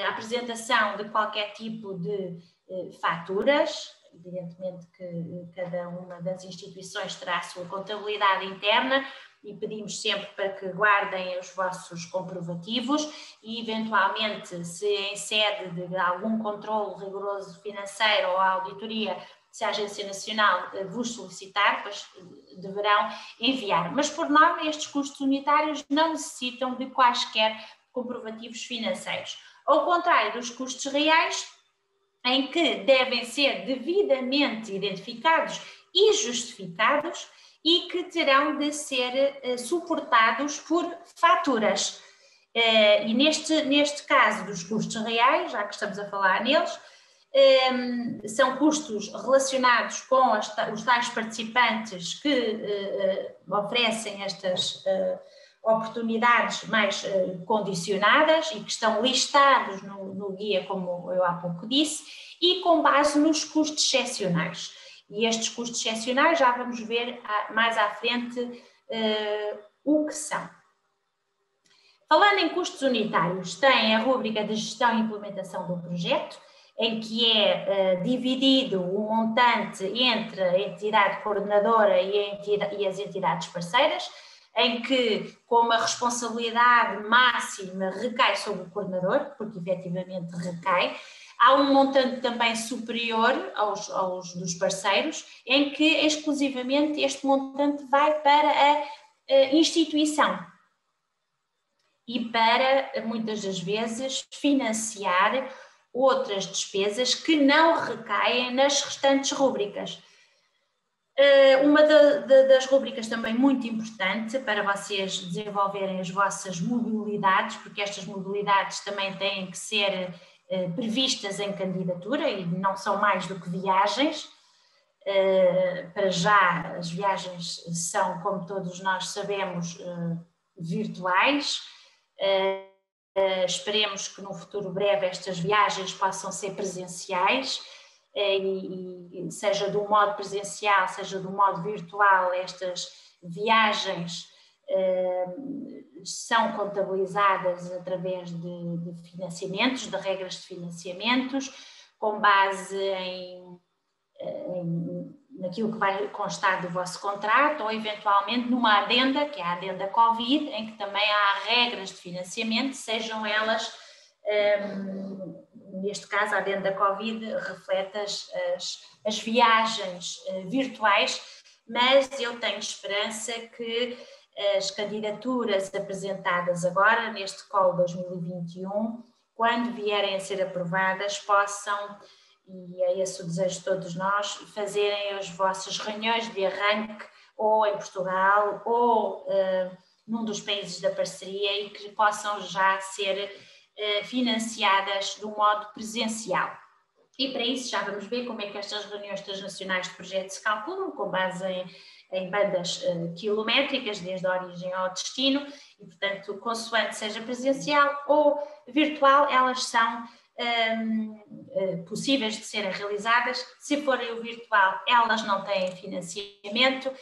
a apresentação de qualquer tipo de faturas. Evidentemente que cada uma das instituições terá a sua contabilidade interna e pedimos sempre para que guardem os vossos comprovativos e, eventualmente, se em sede de algum controle rigoroso financeiro ou auditoria, se a Agência Nacional vos solicitar, pois deverão enviar. Mas, por norma, estes custos unitários não necessitam de quaisquer comprovativos financeiros. Ao contrário dos custos reais, em que devem ser devidamente identificados e justificados e que terão de ser suportados por faturas. E neste caso dos custos reais, já que estamos a falar neles, são custos relacionados com os tais participantes que oferecem estas oportunidades mais condicionadas e que estão listados no guia, como eu há pouco disse, e com base nos custos excepcionais. E estes custos excepcionais já vamos ver mais à frente o que são. Falando em custos unitários, tem a rúbrica de gestão e implementação do projeto, em que é dividido o montante entre a entidade coordenadora e as entidades parceiras, em que, como a responsabilidade máxima recai sobre o coordenador, porque efetivamente recai, há um montante também superior aos dos parceiros, em que exclusivamente este montante vai para a instituição e para, muitas das vezes, financiar outras despesas que não recaem nas restantes rúbricas. Uma das rúbricas também muito importante para vocês desenvolverem as vossas mobilidades, porque estas mobilidades também têm que ser previstas em candidatura e não são mais do que viagens. Para já, as viagens são, como todos nós sabemos, virtuais. Esperemos que no futuro breve estas viagens possam ser presenciais e seja do modo presencial, seja do modo virtual, estas viagens são contabilizadas através de financiamentos, de regras de financiamentos, com base naquilo que vai constar do vosso contrato ou eventualmente numa adenda, que é a adenda Covid, em que também há regras de financiamento, sejam elas, neste caso a adenda Covid reflete as viagens virtuais, mas eu tenho esperança que as candidaturas apresentadas agora neste call 2021, quando vierem a ser aprovadas, possam, e é esse o desejo de todos nós, fazerem as vossas reuniões de arranque ou em Portugal ou num dos países da parceria e que possam já ser financiadas do modo presencial. E para isso já vamos ver como é que estas reuniões transnacionais de projetos se calculam, com base em bandas quilométricas, desde a origem ao destino, e portanto, consoante seja presencial ou virtual, elas são possíveis de serem realizadas. Se forem o virtual, elas não têm financiamento,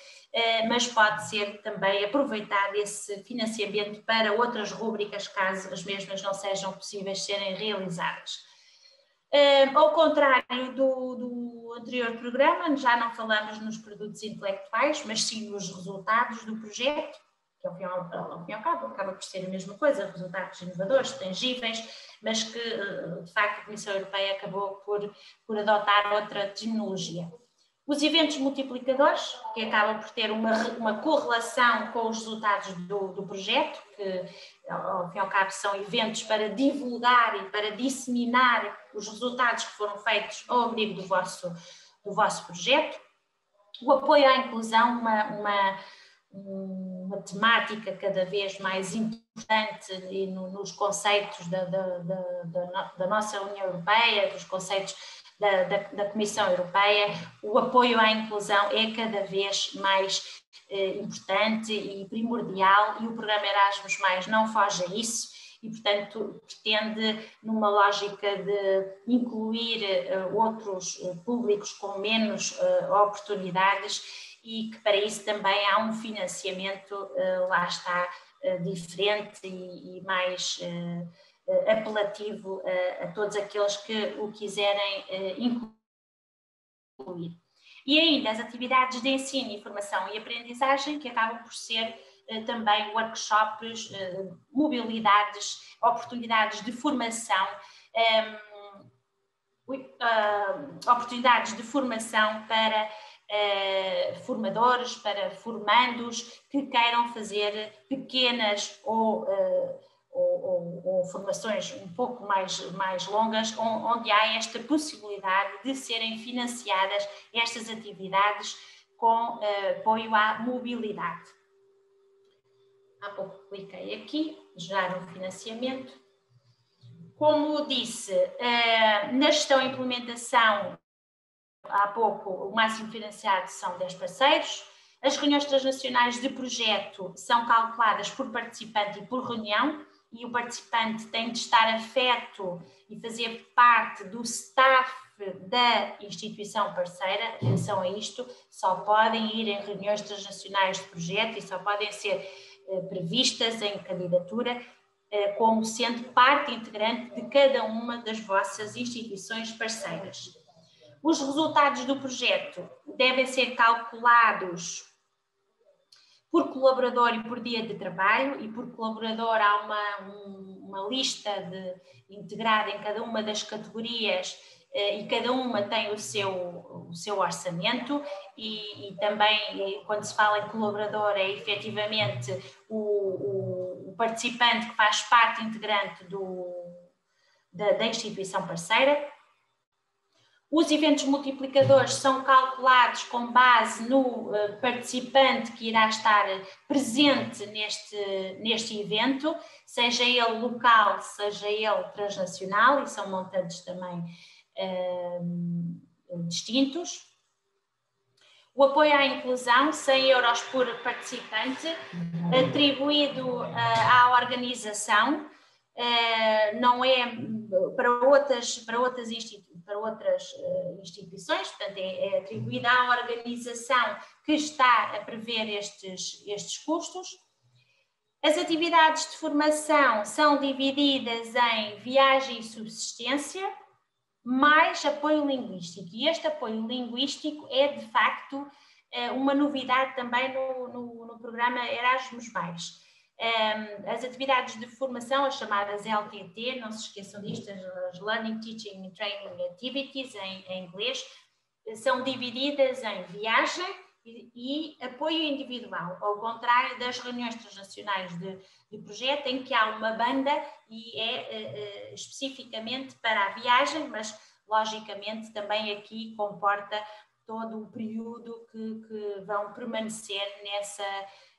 mas pode ser também aproveitado esse financiamento para outras rúbricas, caso as mesmas não sejam possíveis de serem realizadas. Ao contrário do anterior programa, já não falamos nos produtos intelectuais, mas sim nos resultados do projeto, que ao fim e ao cabo acaba por ser a mesma coisa, resultados inovadores, tangíveis, mas que de facto a Comissão Europeia acabou por adotar outra terminologia. Os eventos multiplicadores, que acabam por ter uma correlação com os resultados do projeto, que ao fim e ao cabo são eventos para divulgar e para disseminar os resultados que foram feitos ao abrigo do vosso projeto. O apoio à inclusão, uma temática cada vez mais importante e nos conceitos da nossa União Europeia, dos conceitos da Comissão Europeia. O apoio à inclusão é cada vez mais importante e primordial, e o programa Erasmus+ não foge a isso e, portanto, pretende, numa lógica de incluir outros públicos com menos oportunidades, e que para isso também há um financiamento, lá está, diferente e mais apelativo a todos aqueles que o quiserem incluir. E ainda as atividades de ensino, informação e aprendizagem, que acabam por ser também workshops, mobilidades, oportunidades de formação, para formadores, para formandos que queiram fazer pequenas ou formações um pouco mais longas, onde há esta possibilidade de serem financiadas estas atividades com apoio à mobilidade. Há pouco cliquei aqui, gerar um financiamento. Como disse, na gestão e implementação, há pouco, o máximo financiado são 10 parceiros. As reuniões transnacionais de projeto são calculadas por participante e por reunião, e o participante tem de estar afeto e fazer parte do staff da instituição parceira. Atenção a isto, só podem ir em reuniões transnacionais de projeto e só podem ser previstas em candidatura como sendo parte integrante de cada uma das vossas instituições parceiras. Os resultados do projeto devem ser calculados por colaborador e por dia de trabalho, e por colaborador há uma lista integrada em cada uma das categorias, e cada uma tem o seu orçamento, e também quando se fala em colaborador é efetivamente o participante que faz parte integrante do da instituição parceira. Os eventos multiplicadores são calculados com base no participante que irá estar presente neste evento, seja ele local, seja ele transnacional, e são montantes também distintos. O apoio à inclusão, 100 euros por participante, atribuído à organização, não é para outras instituições, portanto é atribuída à organização que está a prever estes custos. As atividades de formação são divididas em viagem e subsistência, mais apoio linguístico, e este apoio linguístico é de facto uma novidade também no programa Erasmus+. As atividades de formação, as chamadas LTT, não se esqueçam disto, as Learning, Teaching and Training Activities em inglês, são divididas em viagem e apoio individual, ao contrário das reuniões transnacionais de projeto, em que há uma banda e é especificamente para a viagem, mas logicamente também aqui comporta todo o período que vão permanecer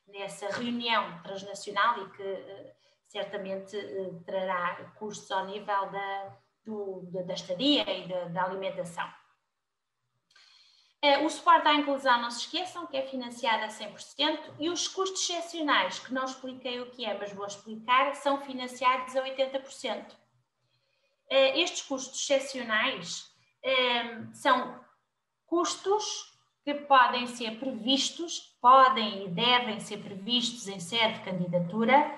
nessa reunião transnacional e que certamente trará custos ao nível da estadia e da alimentação. O suporte à inclusão, não se esqueçam, que é financiado a 100%, e os custos excepcionais, que não expliquei o que é, mas vou explicar, são financiados a 80%. Estes custos excepcionais são custos que podem ser previstos, podem e devem ser previstos em sede de candidatura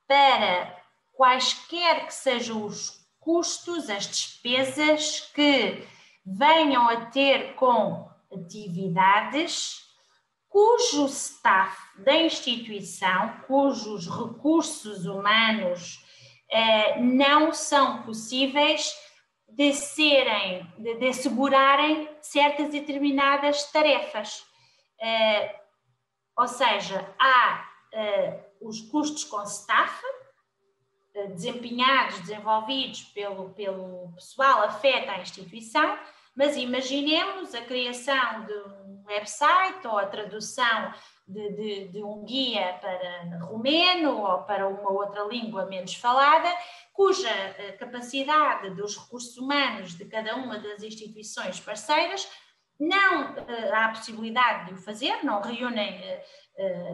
para quaisquer que sejam os custos, as despesas que venham a ter com atividades cujo staff da instituição, cujos recursos humanos não são possíveis de assegurarem certas e determinadas tarefas. Ou seja, há os custos com staff, desenvolvidos pelo pessoal afeto à instituição, mas imaginemos a criação de um website ou a tradução de um guia para romeno ou para uma outra língua menos falada, cuja capacidade dos recursos humanos de cada uma das instituições parceiras não há a possibilidade de o fazer, não reúnem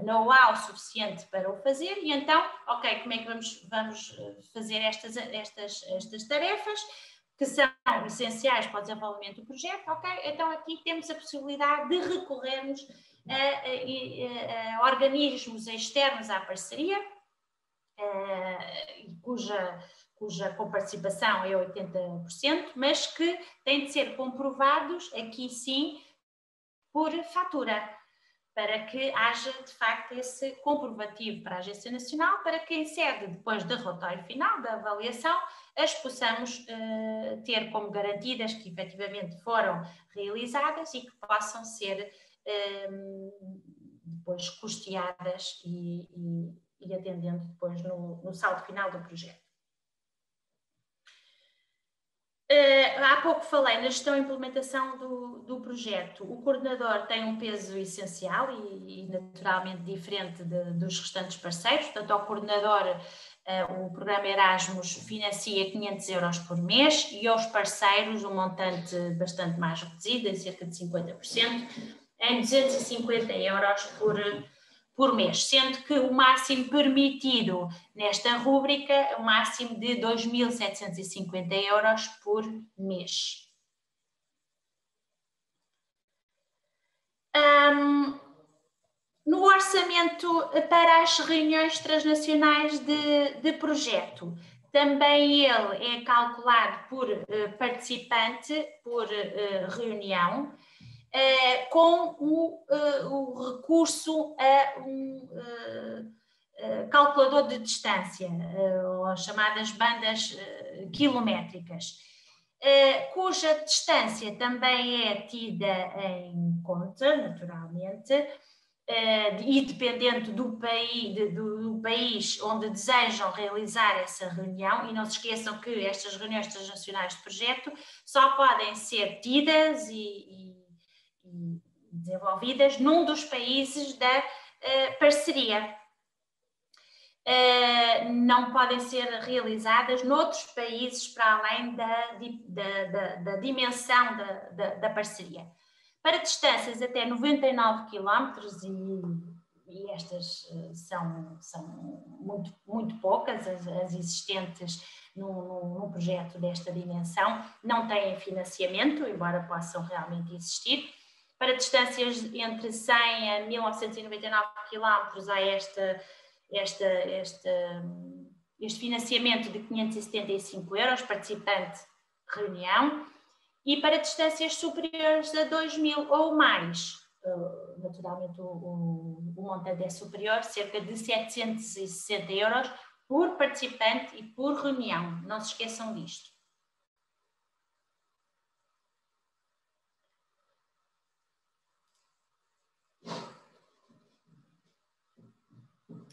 know-how suficiente para o fazer, e então, ok, como é que vamos fazer estas tarefas que são essenciais para o desenvolvimento do projeto? Ok, então aqui temos a possibilidade de recorrermos a organismos externos à parceria, cuja coparticipação é 80%, mas que têm de ser comprovados, aqui sim, por fatura, para que haja, de facto, esse comprovativo para a Agência Nacional, para que em sede, depois do relatório final da avaliação, as possamos ter como garantidas que efetivamente foram realizadas e que possam ser depois custeadas e atendendo depois no saldo final do projeto. Há pouco falei na gestão e implementação do projeto. O coordenador tem um peso essencial e naturalmente diferente dos restantes parceiros. Portanto, ao coordenador, o programa Erasmus financia 500 euros por mês e aos parceiros um montante bastante mais reduzido, em cerca de 50%, em 250 euros por mês, sendo que o máximo permitido nesta rúbrica é o máximo de 2.750 euros por mês. No orçamento para as reuniões transnacionais de projeto, também ele é calculado por participante, por reunião, com o recurso a um calculador de distância, ou as chamadas bandas quilométricas, cuja distância também é tida em conta, naturalmente, e dependendo do país onde desejam realizar essa reunião, e não se esqueçam que estas reuniões transnacionais de projeto só podem ser tidas e desenvolvidas num dos países da parceria. Não podem ser realizadas noutros países para além da dimensão da parceria. Para distâncias até 99 km, e estas são muito poucas, as existentes num projeto desta dimensão, não têm financiamento, embora possam realmente existir. Para distâncias entre 100 a 1999 km, há este financiamento de 575 euros, participante reunião, e para distâncias superiores a 2.000 ou mais, naturalmente o montante é superior, cerca de 760 euros por participante e por reunião, não se esqueçam disto.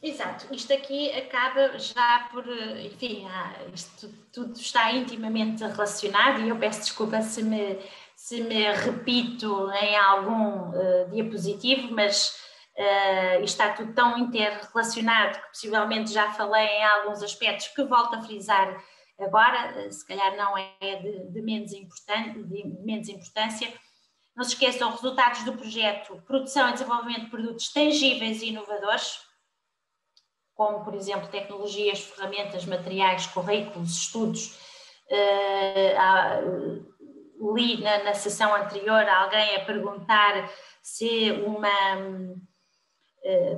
Exato, isto aqui acaba já por, enfim, isto tudo está intimamente relacionado e eu peço desculpa se me repito em algum diapositivo, mas isto está tudo tão interrelacionado que possivelmente já falei em alguns aspectos que volto a frisar agora, se calhar não é de menos importância. Não se esqueçam, resultados do projeto: produção e desenvolvimento de produtos tangíveis e inovadores, como, por exemplo, tecnologias, ferramentas, materiais, currículos, estudos. Li na sessão anterior alguém a perguntar se uma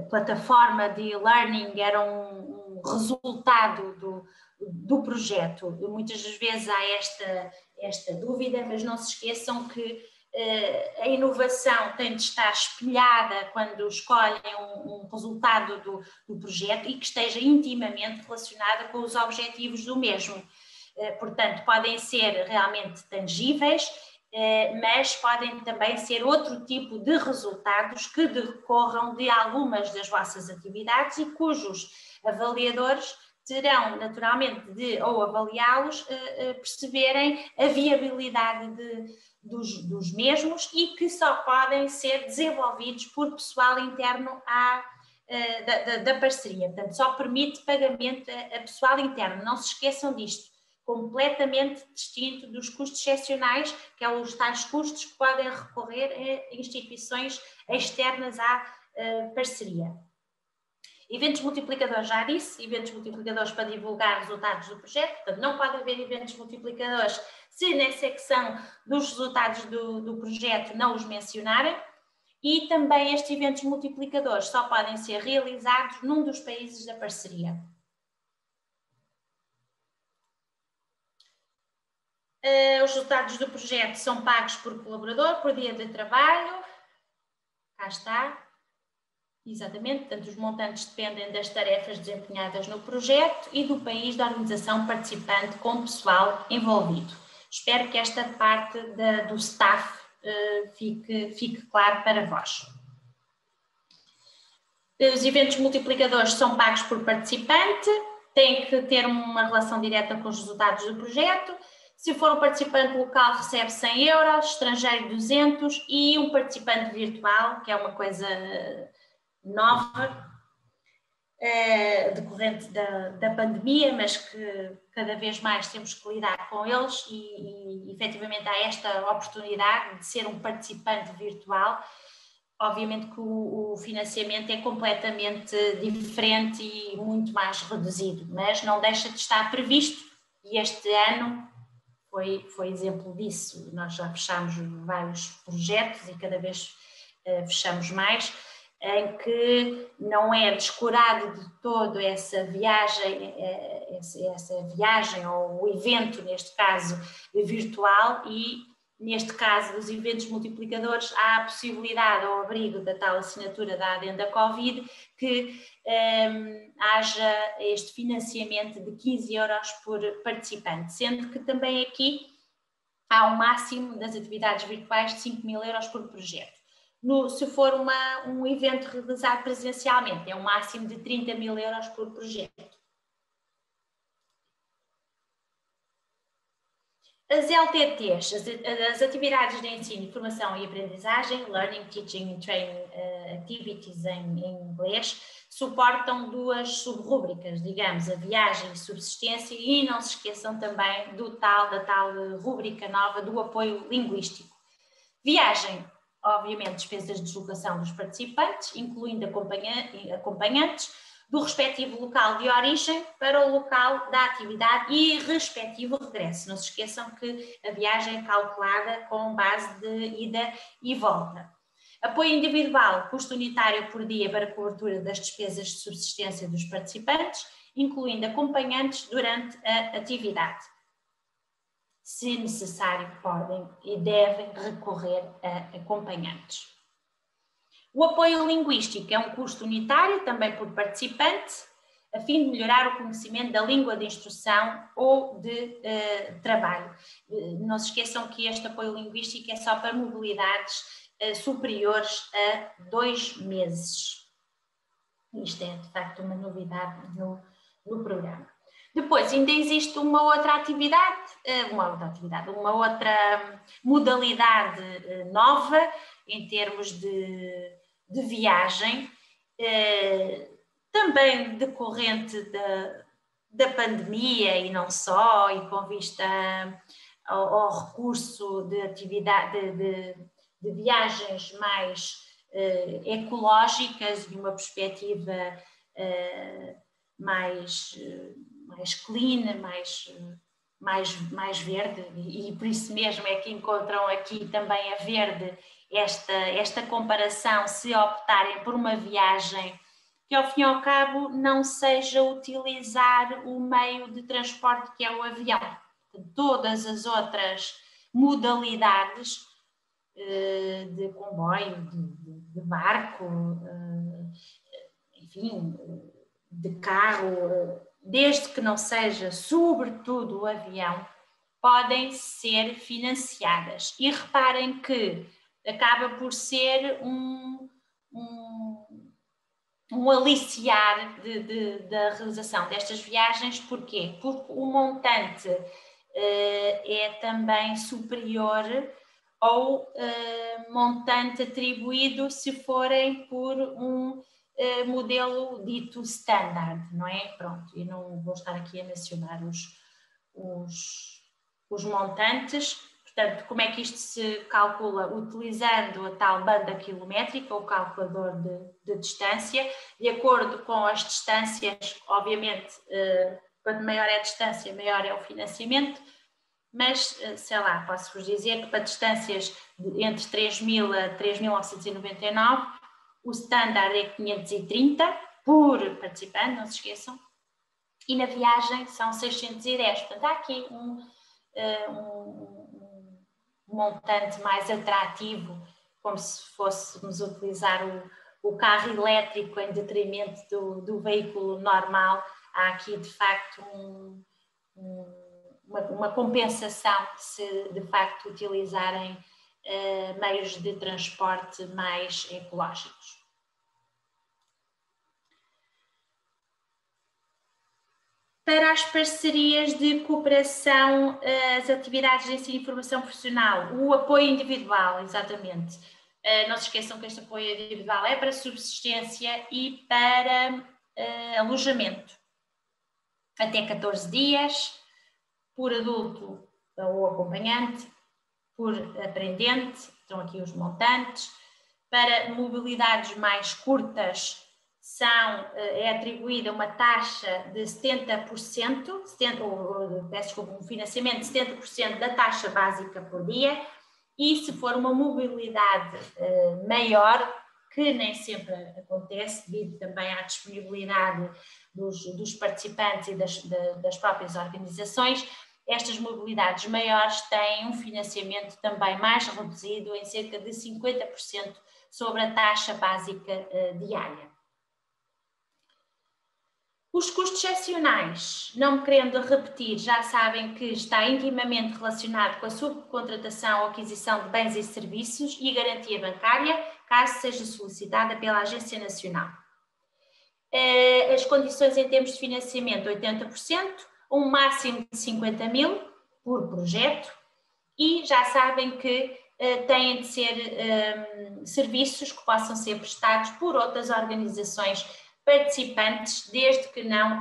plataforma de e-learning era um resultado do projeto. Muitas das vezes há esta dúvida, mas não se esqueçam que a inovação tem de estar espelhada quando escolhem um resultado do projeto e que esteja intimamente relacionada com os objetivos do mesmo. Portanto, podem ser realmente tangíveis, mas podem também ser outro tipo de resultados que decorram de algumas das vossas atividades e cujos avaliadores terão naturalmente de, ao avaliá-los, perceberem a viabilidade dos mesmos e que só podem ser desenvolvidos por pessoal interno da parceria. Portanto, só permite pagamento a pessoal interno. Não se esqueçam disto. Completamente distinto dos custos excepcionais, que são os tais custos que podem recorrer a instituições externas à parceria. Eventos multiplicadores, já disse, eventos multiplicadores para divulgar resultados do projeto, portanto não pode haver eventos multiplicadores se na secção dos resultados do projeto não os mencionarem, e também estes eventos multiplicadores só podem ser realizados num dos países da parceria. Os resultados do projeto são pagos por colaborador, por dia de trabalho, cá está. Exatamente, portanto os montantes dependem das tarefas desempenhadas no projeto e do país da organização participante com o pessoal envolvido. Espero que esta parte do staff fique claro para vós. Os eventos multiplicadores são pagos por participante, têm que ter uma relação direta com os resultados do projeto. Se for um participante local, recebe 100 euros, estrangeiro 200 e um participante virtual, que é uma coisa nova, decorrente da pandemia, mas que cada vez mais temos que lidar com eles e efetivamente há esta oportunidade de ser um participante virtual. Obviamente que o financiamento é completamente diferente e muito mais reduzido, mas não deixa de estar previsto e este ano foi exemplo disso. Nós já fechámos vários projetos e cada vez fechamos mais, em que não é descurado de todo essa viagem ou o evento, neste caso virtual, e neste caso dos eventos multiplicadores há a possibilidade, ao abrigo da tal assinatura da Adenda Covid, que haja este financiamento de 15 euros por participante, sendo que também aqui há um máximo das atividades virtuais de 5.000 euros por projeto. se for um evento realizado presencialmente. É um máximo de 30 mil euros por projeto. As LTTs, as atividades de ensino, formação e aprendizagem, Learning, Teaching and Training Activities em inglês, suportam duas subrúbricas, digamos, a viagem e subsistência, e não se esqueçam também da tal rúbrica nova do apoio linguístico. Viagem, obviamente, despesas de deslocação dos participantes, incluindo acompanhantes, do respectivo local de origem para o local da atividade e respectivo regresso. Não se esqueçam que a viagem é calculada com base de ida e volta. Apoio individual, custo unitário por dia para cobertura das despesas de subsistência dos participantes, incluindo acompanhantes durante a atividade. Se necessário, podem e devem recorrer a acompanhantes. O apoio linguístico é um custo unitário, também por participante, a fim de melhorar o conhecimento da língua de instrução ou de trabalho. Não se esqueçam que este apoio linguístico é só para mobilidades superiores a 2 meses. Isto é, de facto, uma novidade no programa. Depois, ainda existe uma outra modalidade nova em termos de viagem, também decorrente da pandemia e não só, e com vista ao recurso de atividade de viagens mais ecológicas e uma perspectiva mais clean, mais verde, e por isso mesmo é que encontram aqui também a verde esta comparação, se optarem por uma viagem que ao fim e ao cabo não seja utilizar o meio de transporte que é o avião. Todas as outras modalidades de comboio, de barco, enfim, de carro, desde que não seja sobretudo o avião, podem ser financiadas. E reparem que acaba por ser um aliciar da realização destas viagens. Porquê? Porque o montante é também superior ao montante atribuído se forem por um modelo dito standard, não é? Pronto, e não vou estar aqui a mencionar os montantes. Portanto, como é que isto se calcula? Utilizando a tal banda quilométrica, o calculador de distância, de acordo com as distâncias, obviamente, quanto maior é a distância, maior é o financiamento, mas, sei lá, posso-vos dizer que para distâncias entre 3.000 a 3.999, o standard é 530 por participante, não se esqueçam, e na viagem são 610. Portanto, há aqui um montante mais atrativo, como se fôssemos utilizar o carro elétrico em detrimento do veículo normal. Há aqui, de facto, uma compensação se, de facto, utilizarem meios de transporte mais ecológicos. Para as parcerias de cooperação, as atividades de ensino e formação profissional, o apoio individual, exatamente. Não se esqueçam que este apoio individual é para subsistência e para alojamento. Até 14 dias, por adulto ou acompanhante, por aprendente, estão aqui os montantes. Para mobilidades mais curtas, é atribuída uma taxa de 70%, um financiamento de 70% da taxa básica por dia, e se for uma mobilidade maior, que nem sempre acontece, devido também à disponibilidade dos participantes e das próprias organizações, estas mobilidades maiores têm um financiamento também mais reduzido, em cerca de 50% sobre a taxa básica diária. Os custos excepcionais, não me querendo repetir, já sabem que está intimamente relacionado com a subcontratação ou aquisição de bens e serviços e garantia bancária, caso seja solicitada pela Agência Nacional. As condições em termos de financiamento, 80%, um máximo de 50 mil por projeto, e já sabem que têm de ser serviços que possam ser prestados por outras organizações participantes, desde que não,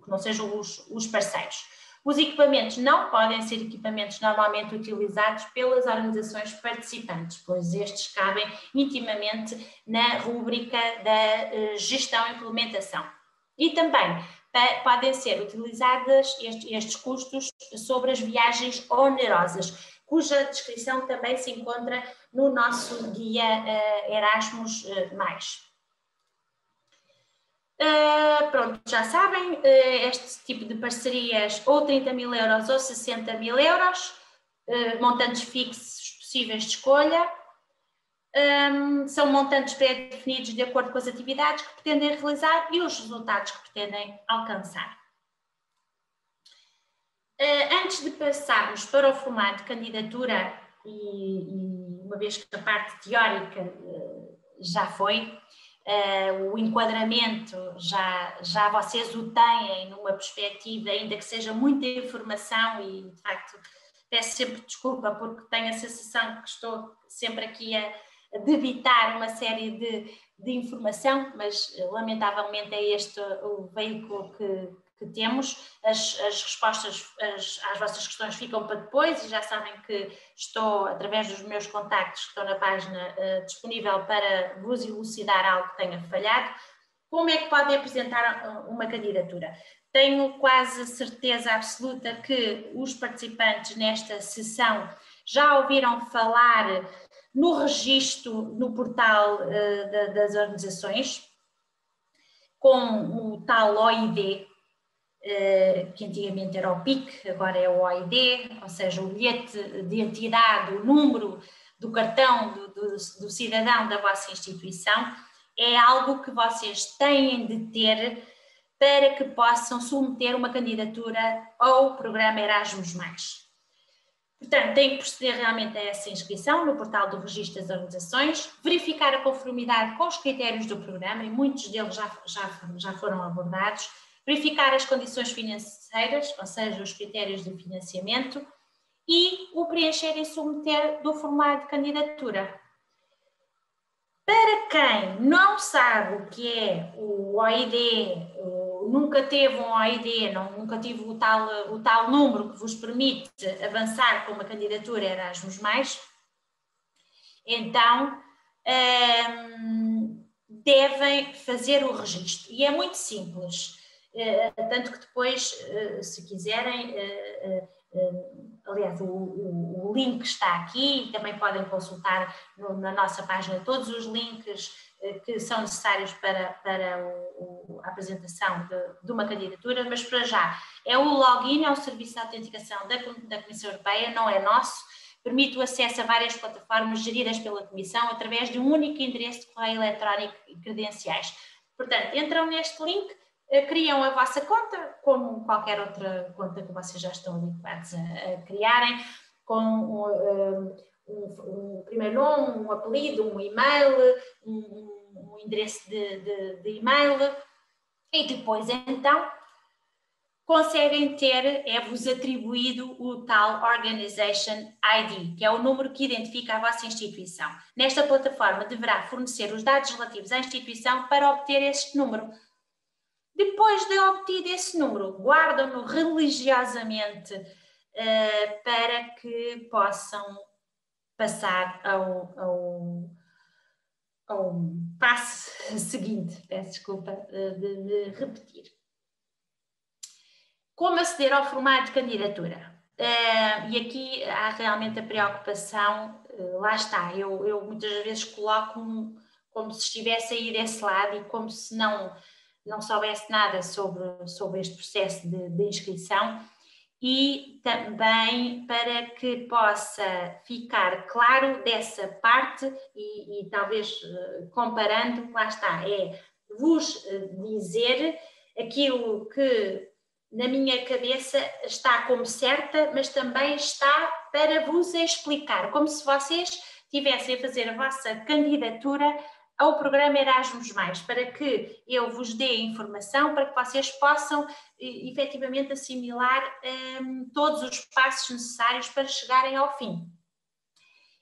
que não sejam os parceiros. Os equipamentos não podem ser equipamentos normalmente utilizados pelas organizações participantes, pois estes cabem intimamente na rúbrica da gestão e implementação. E também podem ser utilizados estes custos sobre as viagens onerosas, cuja descrição também se encontra no nosso guia Erasmus+. Pronto, já sabem, este tipo de parcerias ou 30 mil euros ou 60 mil euros, montantes fixos possíveis de escolha, são montantes pré-definidos de acordo com as atividades que pretendem realizar e os resultados que pretendem alcançar. Antes de passarmos para o formato de candidatura, e uma vez que a parte teórica já foi, o enquadramento já vocês o têm numa perspectiva, ainda que seja muita informação, e de facto peço sempre desculpa porque tenho a sensação que estou sempre aqui a debitar uma série de informação, mas lamentavelmente é este o veículo que temos. As respostas às vossas questões ficam para depois, e já sabem que estou, através dos meus contactos que estão na página, disponível para vos elucidar algo que tenha falhado. Como é que podem apresentar uma candidatura? Tenho quase certeza absoluta que os participantes nesta sessão já ouviram falar no registro no portal das organizações, com o tal OID, que antigamente era o PIC, agora é o OID, ou seja, o bilhete de identidade, o número do cartão do cidadão da vossa instituição. É algo que vocês têm de ter para que possam submeter uma candidatura ao programa Erasmus+. Portanto, têm que proceder realmente a essa inscrição no portal do Registro das Organizações, verificar a conformidade com os critérios do programa, e muitos deles já foram abordados, verificar as condições financeiras, ou seja, os critérios de financiamento, e o preencher e submeter do formulário de candidatura. Para quem não sabe o que é o OID, nunca teve um OID, nunca tive o tal número que vos permite avançar com uma candidatura Erasmus+, então devem fazer o registro. E é muito simples, tanto que depois, se quiserem, aliás, o link está aqui, e também podem consultar na nossa página todos os links que são necessários para a apresentação de uma candidatura, mas para já é o login ao Serviço de Autenticação da Comissão Europeia, não é nosso, permite o acesso a várias plataformas geridas pela Comissão através de um único endereço de correio eletrónico e credenciais. Portanto, entram neste link, criam a vossa conta, como qualquer outra conta que vocês já estão habituados a criarem, com um primeiro nome, um apelido, um e-mail, um endereço de e-mail, e depois então conseguem ter, é-vos atribuído o tal Organization ID, que é o número que identifica a vossa instituição. Nesta plataforma deverá fornecer os dados relativos à instituição para obter este número. Depois de obtido esse número, guardam-no religiosamente para que possam passar ao passo seguinte, peço desculpa de repetir. Como aceder ao formulário de candidatura? E aqui há realmente a preocupação, lá está, eu muitas vezes coloco como se estivesse aí desse lado e como se não soubesse nada sobre este processo de inscrição, e também para que possa ficar claro dessa parte e talvez comparando, lá está, é vos dizer aquilo que na minha cabeça está como certa, mas também está para vos explicar, como se vocês tivessem a fazer a vossa candidatura ao programa Erasmus+, para que eu vos dê informação, para que vocês possam efetivamente assimilar todos os passos necessários para chegarem ao fim.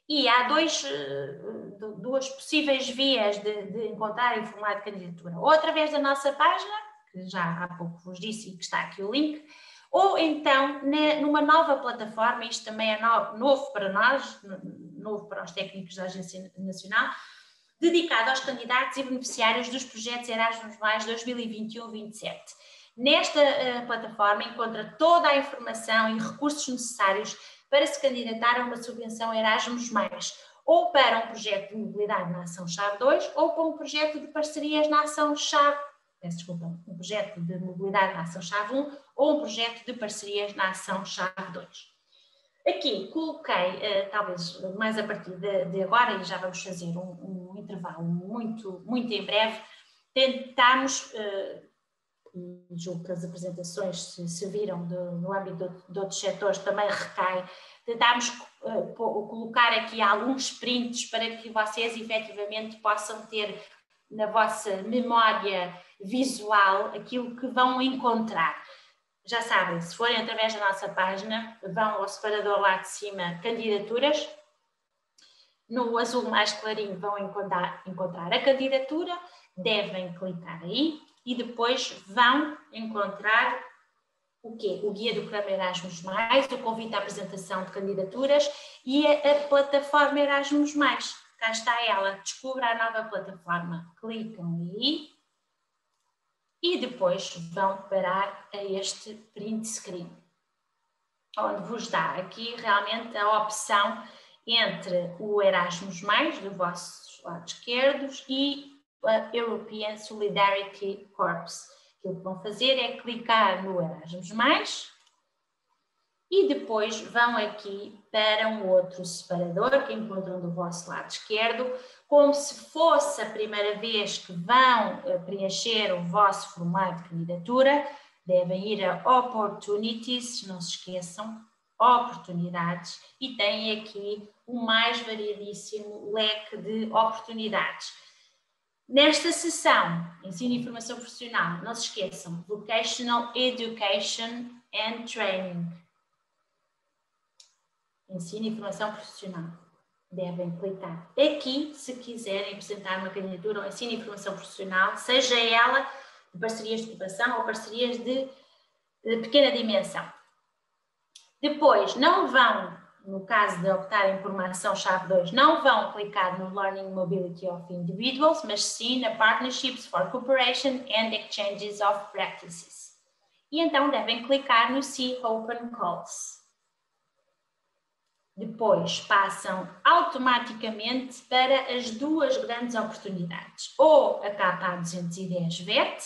E há duas possíveis vias de encontrar o formulário de candidatura. Ou através da nossa página, que já há pouco vos disse e que está aqui o link, ou então numa nova plataforma, isto também é novo para nós, novo para os técnicos da Agência Nacional, dedicado aos candidatos e beneficiários dos projetos Erasmus+ 2021-27. Nesta plataforma encontra toda a informação e recursos necessários para se candidatar a uma subvenção Erasmus+, ou para um projeto de mobilidade na Ação-Chave 2, ou para um projeto de parcerias na Ação-Chave, um projeto de mobilidade na Ação-Chave 1, ou um projeto de parcerias na Ação-Chave 2. Aqui coloquei, talvez mais a partir de agora, e já vamos fazer um intervalo muito em breve, tentarmos, julgo que as apresentações se viram no âmbito de outros setores também recai, tentarmos colocar aqui alguns prints para que vocês efetivamente possam ter na vossa memória visual aquilo que vão encontrar. Já sabem, se forem através da nossa página, vão ao separador lá de cima, candidaturas. No azul mais clarinho vão encontrar a candidatura, devem clicar aí e depois vão encontrar o quê? O guia do programa Erasmus+, o convite à apresentação de candidaturas e a plataforma Erasmus+. Cá está ela, descubra a nova plataforma. Clicam aí. E depois vão parar a este print screen, onde vos dá aqui realmente a opção entre o Erasmus+, do vosso lado esquerdo, e a European Solidarity Corps. O que vão fazer é clicar no Erasmus+, e depois vão aqui para um outro separador que encontram do vosso lado esquerdo, como se fosse a primeira vez que vão preencher o vosso formulário de candidatura, devem ir a Opportunities, não se esqueçam, oportunidades, e têm aqui o mais variadíssimo leque de oportunidades. Nesta seção, Ensino e Formação Profissional, não se esqueçam, Vocational Education and Training. Ensino e Formação Profissional. Devem clicar aqui se quiserem apresentar uma candidatura ao ensino e formação profissional, seja ela de parcerias de ocupação ou parcerias de pequena dimensão. Depois, não vão, no caso de optarem por uma ação-chave 2, não vão clicar no Learning Mobility of Individuals, mas sim na Partnerships for Cooperation and Exchanges of Practices. E então devem clicar no See Open Calls. Depois passam automaticamente para as duas grandes oportunidades, ou a KA210 VET,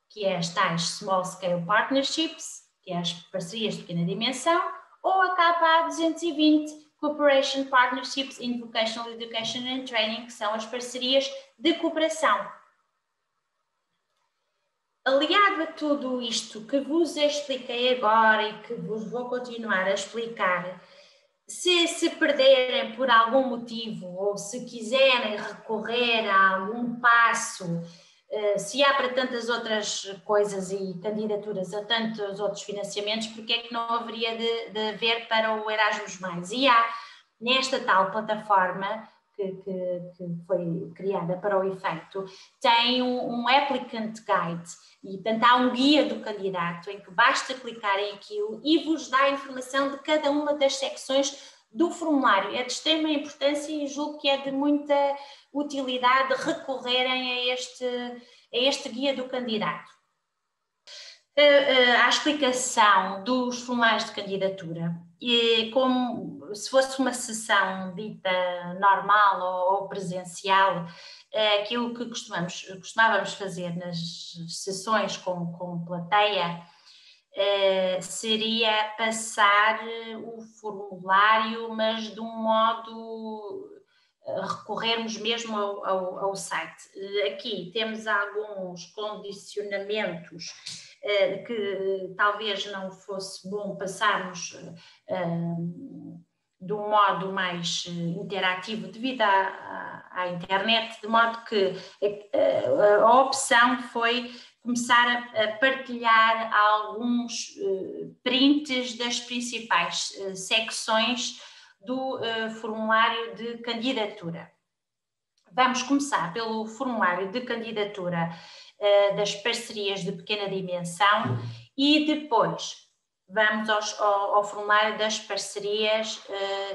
que é as tais Small Scale Partnerships, que é as parcerias de pequena dimensão, ou a KA220 Cooperation Partnerships in Vocational Education and Training, que são as parcerias de cooperação. Aliado a tudo isto que vos expliquei agora e que vos vou continuar a explicar, se perderem por algum motivo ou se quiserem recorrer a algum passo, se há para tantas outras coisas e candidaturas a tantos outros financiamentos, porque é que não haveria de haver para o Erasmus+? E há nesta tal plataforma que foi criada para o efeito, tem um applicant guide e, portanto, há um guia do candidato em que basta clicar em aquilo e vos dá a informação de cada uma das secções do formulário. É de extrema importância e julgo que é de muita utilidade recorrerem a este guia do candidato. A explicação dos formulários de candidatura, e como se fosse uma sessão dita normal ou presencial, aquilo que costumávamos fazer nas sessões com plateia, seria passar o formulário, mas de um modo recorrermos mesmo ao site. Aqui temos alguns condicionamentos que talvez não fosse bom passarmos do modo mais interativo devido à internet, de modo que a opção foi começar a partilhar alguns prints das principais secções do formulário de candidatura. Vamos começar pelo formulário de candidatura das parcerias de pequena dimensão e depois vamos ao formulário das parcerias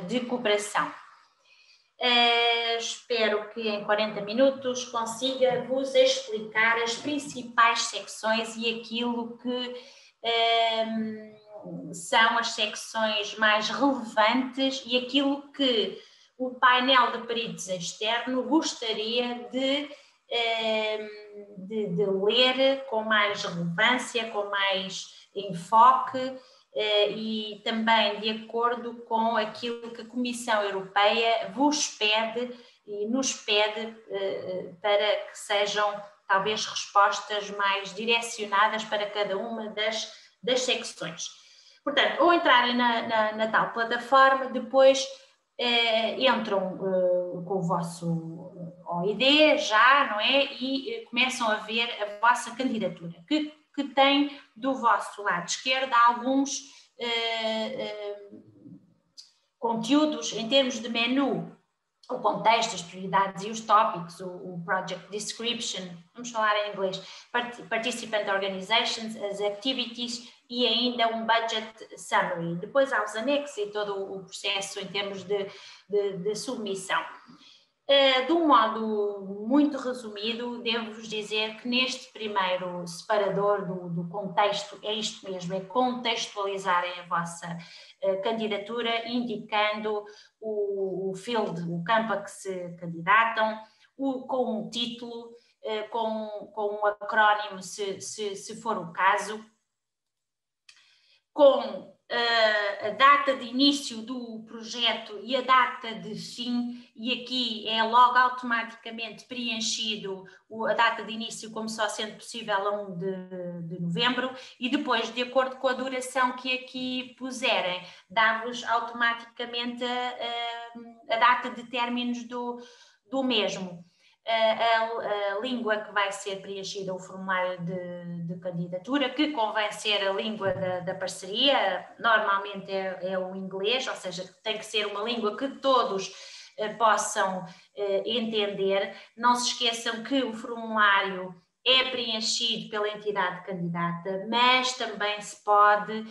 de cooperação. Espero que em 40 minutos consiga vos explicar as principais secções e aquilo que são as secções mais relevantes e aquilo que o painel de peritos externo gostaria de ler com mais relevância, com mais enfoque e também de acordo com aquilo que a Comissão Europeia vos pede e nos pede para que sejam talvez respostas mais direcionadas para cada uma das secções. Portanto, ou entrarem na tal plataforma, depois entram com o vosso OID já, não é? E começam a ver a vossa candidatura, que tem do vosso lado esquerdo alguns conteúdos em termos de menu, o contexto, as prioridades e os tópicos, o project description, vamos falar em inglês, participant organizations, as activities e ainda um budget summary. Depois há os anexos e todo o processo em termos de submissão. De um modo muito resumido, devo-vos dizer que neste primeiro separador do contexto, é isto mesmo, é contextualizarem a vossa candidatura, indicando o field, o campo a que se candidatam, com um título, com um acrónimo, se for o caso, com a data de início do projeto e a data de fim, e aqui é logo automaticamente preenchido a data de início como só sendo possível a 1 de novembro, e depois, de acordo com a duração que aqui puserem, dá-vos automaticamente a data de términos do mesmo. A língua que vai ser preenchida, o formulário de candidatura, que convém ser a língua da parceria, normalmente é o inglês, ou seja, tem que ser uma língua que todos possam entender. Não se esqueçam que o formulário é preenchido pela entidade candidata, mas também se pode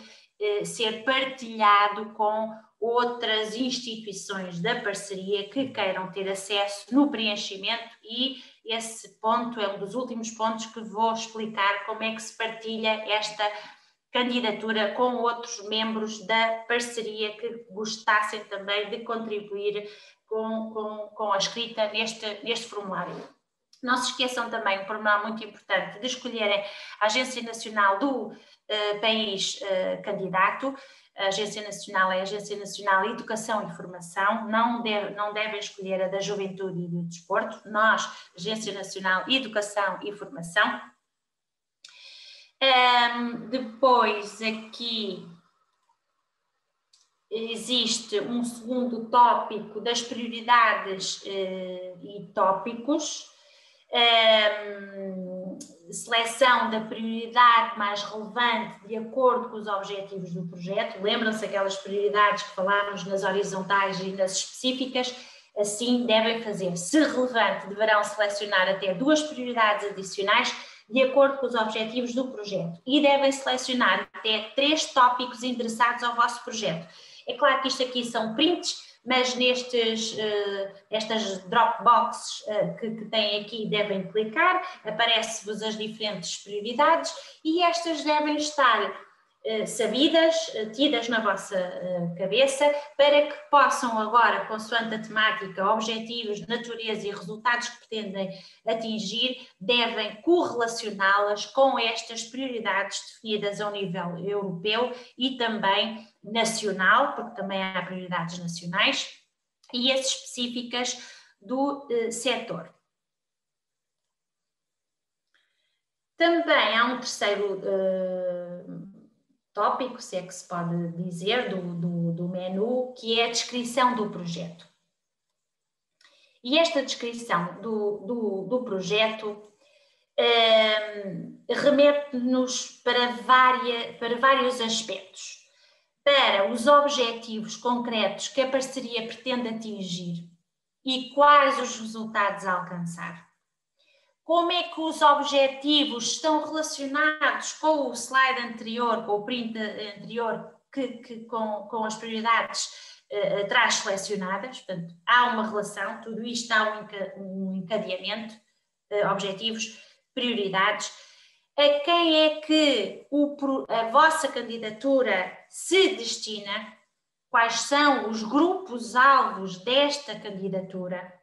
ser partilhado com outras instituições da parceria que queiram ter acesso no preenchimento, e esse ponto é um dos últimos pontos que vou explicar como é que se partilha esta candidatura com outros membros da parceria que gostassem também de contribuir com a escrita neste formulário. Não se esqueçam também, um pormenor muito importante, de escolherem a Agência Nacional do país candidato. A Agência Nacional é a Agência Nacional de Educação e Formação, não devem escolher a da Juventude e do Desporto. Nós, Agência Nacional de Educação e Formação. Depois aqui existe um segundo tópico das prioridades e tópicos. Seleção da prioridade mais relevante de acordo com os objetivos do projeto. Lembram-se aquelas prioridades que falámos nas horizontais e nas específicas? Assim devem fazer. Se relevante, deverão selecionar até 2 prioridades adicionais de acordo com os objetivos do projeto, e devem selecionar até 3 tópicos endereçados ao vosso projeto. É claro que isto aqui são prints, mas estas Dropboxes que têm aqui devem clicar, aparece-vos as diferentes prioridades e estas devem estar sabidas, tidas na vossa cabeça, para que possam agora, consoante a temática, objetivos, natureza e resultados que pretendem atingir, devem correlacioná-las com estas prioridades definidas ao nível europeu e também nacional, porque também há prioridades nacionais, e as específicas do setor. Também há um terceiro tópico, se é que se pode dizer, do do menu, que é a descrição do projeto. E esta descrição do projeto remete-nos para vários aspectos. Para os objetivos concretos que a parceria pretende atingir e quais os resultados a alcançar. Como é que os objetivos estão relacionados com o slide anterior, com o print anterior, com as prioridades atrás selecionadas? Portanto, há uma relação, tudo isto há um encadeamento, objetivos, prioridades. A quem é que a vossa candidatura se destina? Quais são os grupos-alvos desta candidatura?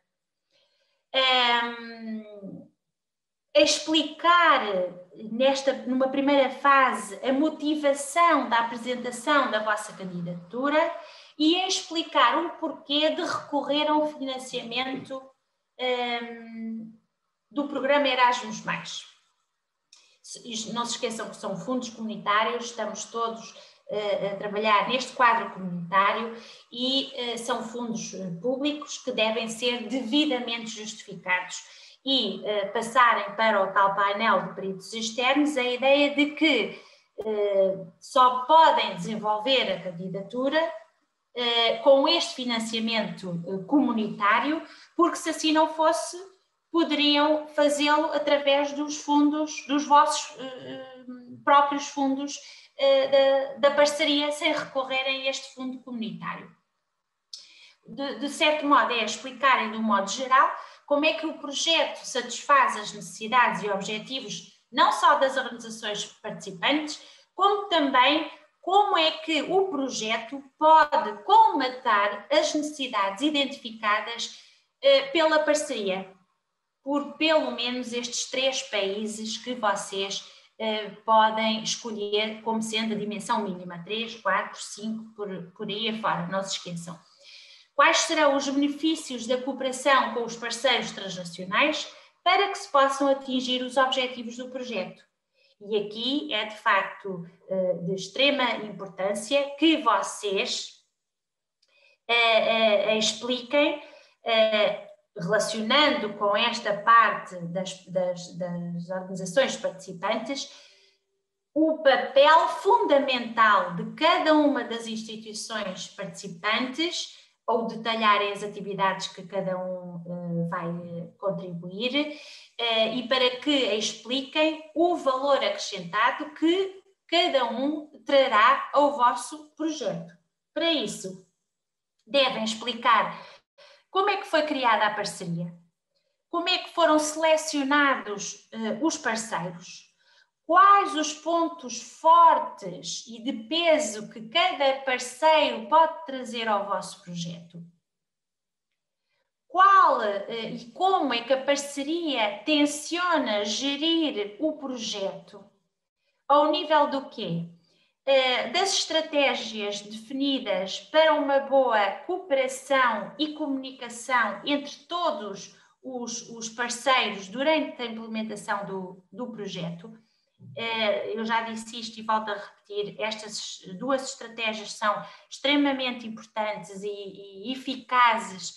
Explicar numa primeira fase a motivação da apresentação da vossa candidatura e explicar o porquê de recorrer a um financiamento do programa Erasmus+. Não se esqueçam que são fundos comunitários, estamos todos a trabalhar neste quadro comunitário e são fundos públicos que devem ser devidamente justificados e passarem para o tal painel de peritos externos a ideia de que só podem desenvolver a candidatura com este financiamento comunitário, porque se assim não fosse, poderiam fazê-lo através dos fundos, dos vossos próprios fundos da parceria, sem recorrerem a este fundo comunitário. De certo modo, é explicarem de um modo geral como é que o projeto satisfaz as necessidades e objetivos não só das organizações participantes, como também como é que o projeto pode colmatar as necessidades identificadas pela parceria, por pelo menos estes 3 países que vocês podem escolher como sendo a dimensão mínima, 3, 4, 5, por aí afora, não se esqueçam. Quais serão os benefícios da cooperação com os parceiros transnacionais para que se possam atingir os objetivos do projeto? E aqui é de facto de extrema importância que vocês expliquem, relacionando com esta parte das organizações participantes, o papel fundamental de cada uma das instituições participantes, ou detalharem as atividades que cada um vai contribuir, e para que expliquem o valor acrescentado que cada um trará ao vosso projeto. Para isso, devem explicar como é que foi criada a parceria, como é que foram selecionados os parceiros, quais os pontos fortes e de peso que cada parceiro pode trazer ao vosso projeto, qual e como é que a parceria tenciona gerir o projeto, ao nível do quê? Das estratégias definidas para uma boa cooperação e comunicação entre todos os parceiros durante a implementação do projeto. Eu já disse isto e volto a repetir, estas 2 estratégias são extremamente importantes e eficazes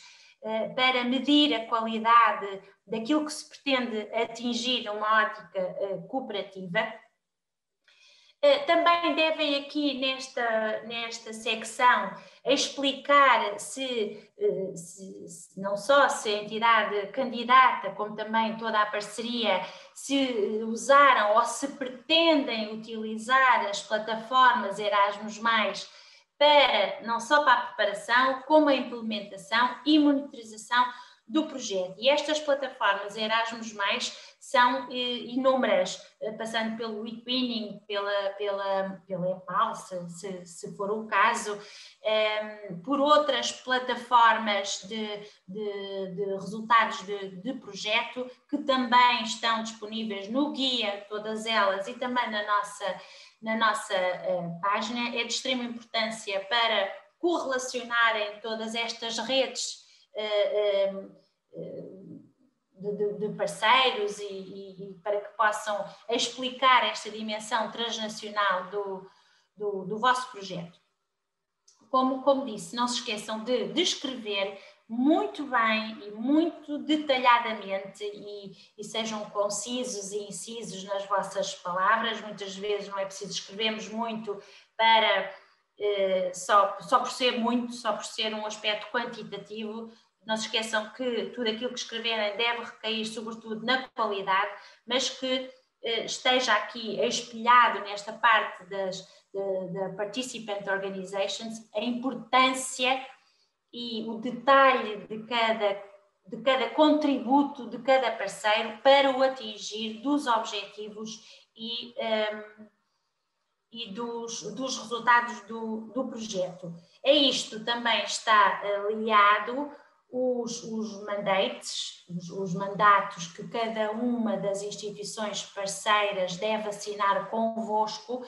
para medir a qualidade daquilo que se pretende atingir numa ótica cooperativa. Também devem aqui nesta secção explicar se não só se a entidade candidata, como também toda a parceria, se usaram ou se pretendem utilizar as plataformas Erasmus+, não só para a preparação, como a implementação e monitorização do projeto. E estas plataformas Erasmus+, são inúmeras, passando pelo eTwinning, pela EPAL, se for o caso, por outras plataformas de resultados de projeto, que também estão disponíveis no guia, todas elas, e também na nossa página. É de extrema importância para correlacionarem todas estas redes de parceiros e para que possam explicar esta dimensão transnacional do vosso projeto. como disse, não se esqueçam de descrever muito bem e muito detalhadamente e sejam concisos e incisos nas vossas palavras. Muitas vezes não é preciso escrevermos muito para só por ser muito, só por ser um aspecto quantitativo. Não se esqueçam que tudo aquilo que escreverem deve recair sobretudo na qualidade, mas que esteja aqui espelhado nesta parte da Participant Organizations a importância e o detalhe de cada contributo de cada parceiro para o atingir dos objetivos e dos resultados do projeto. A isto também está aliado os mandatos que cada uma das instituições parceiras deve assinar convosco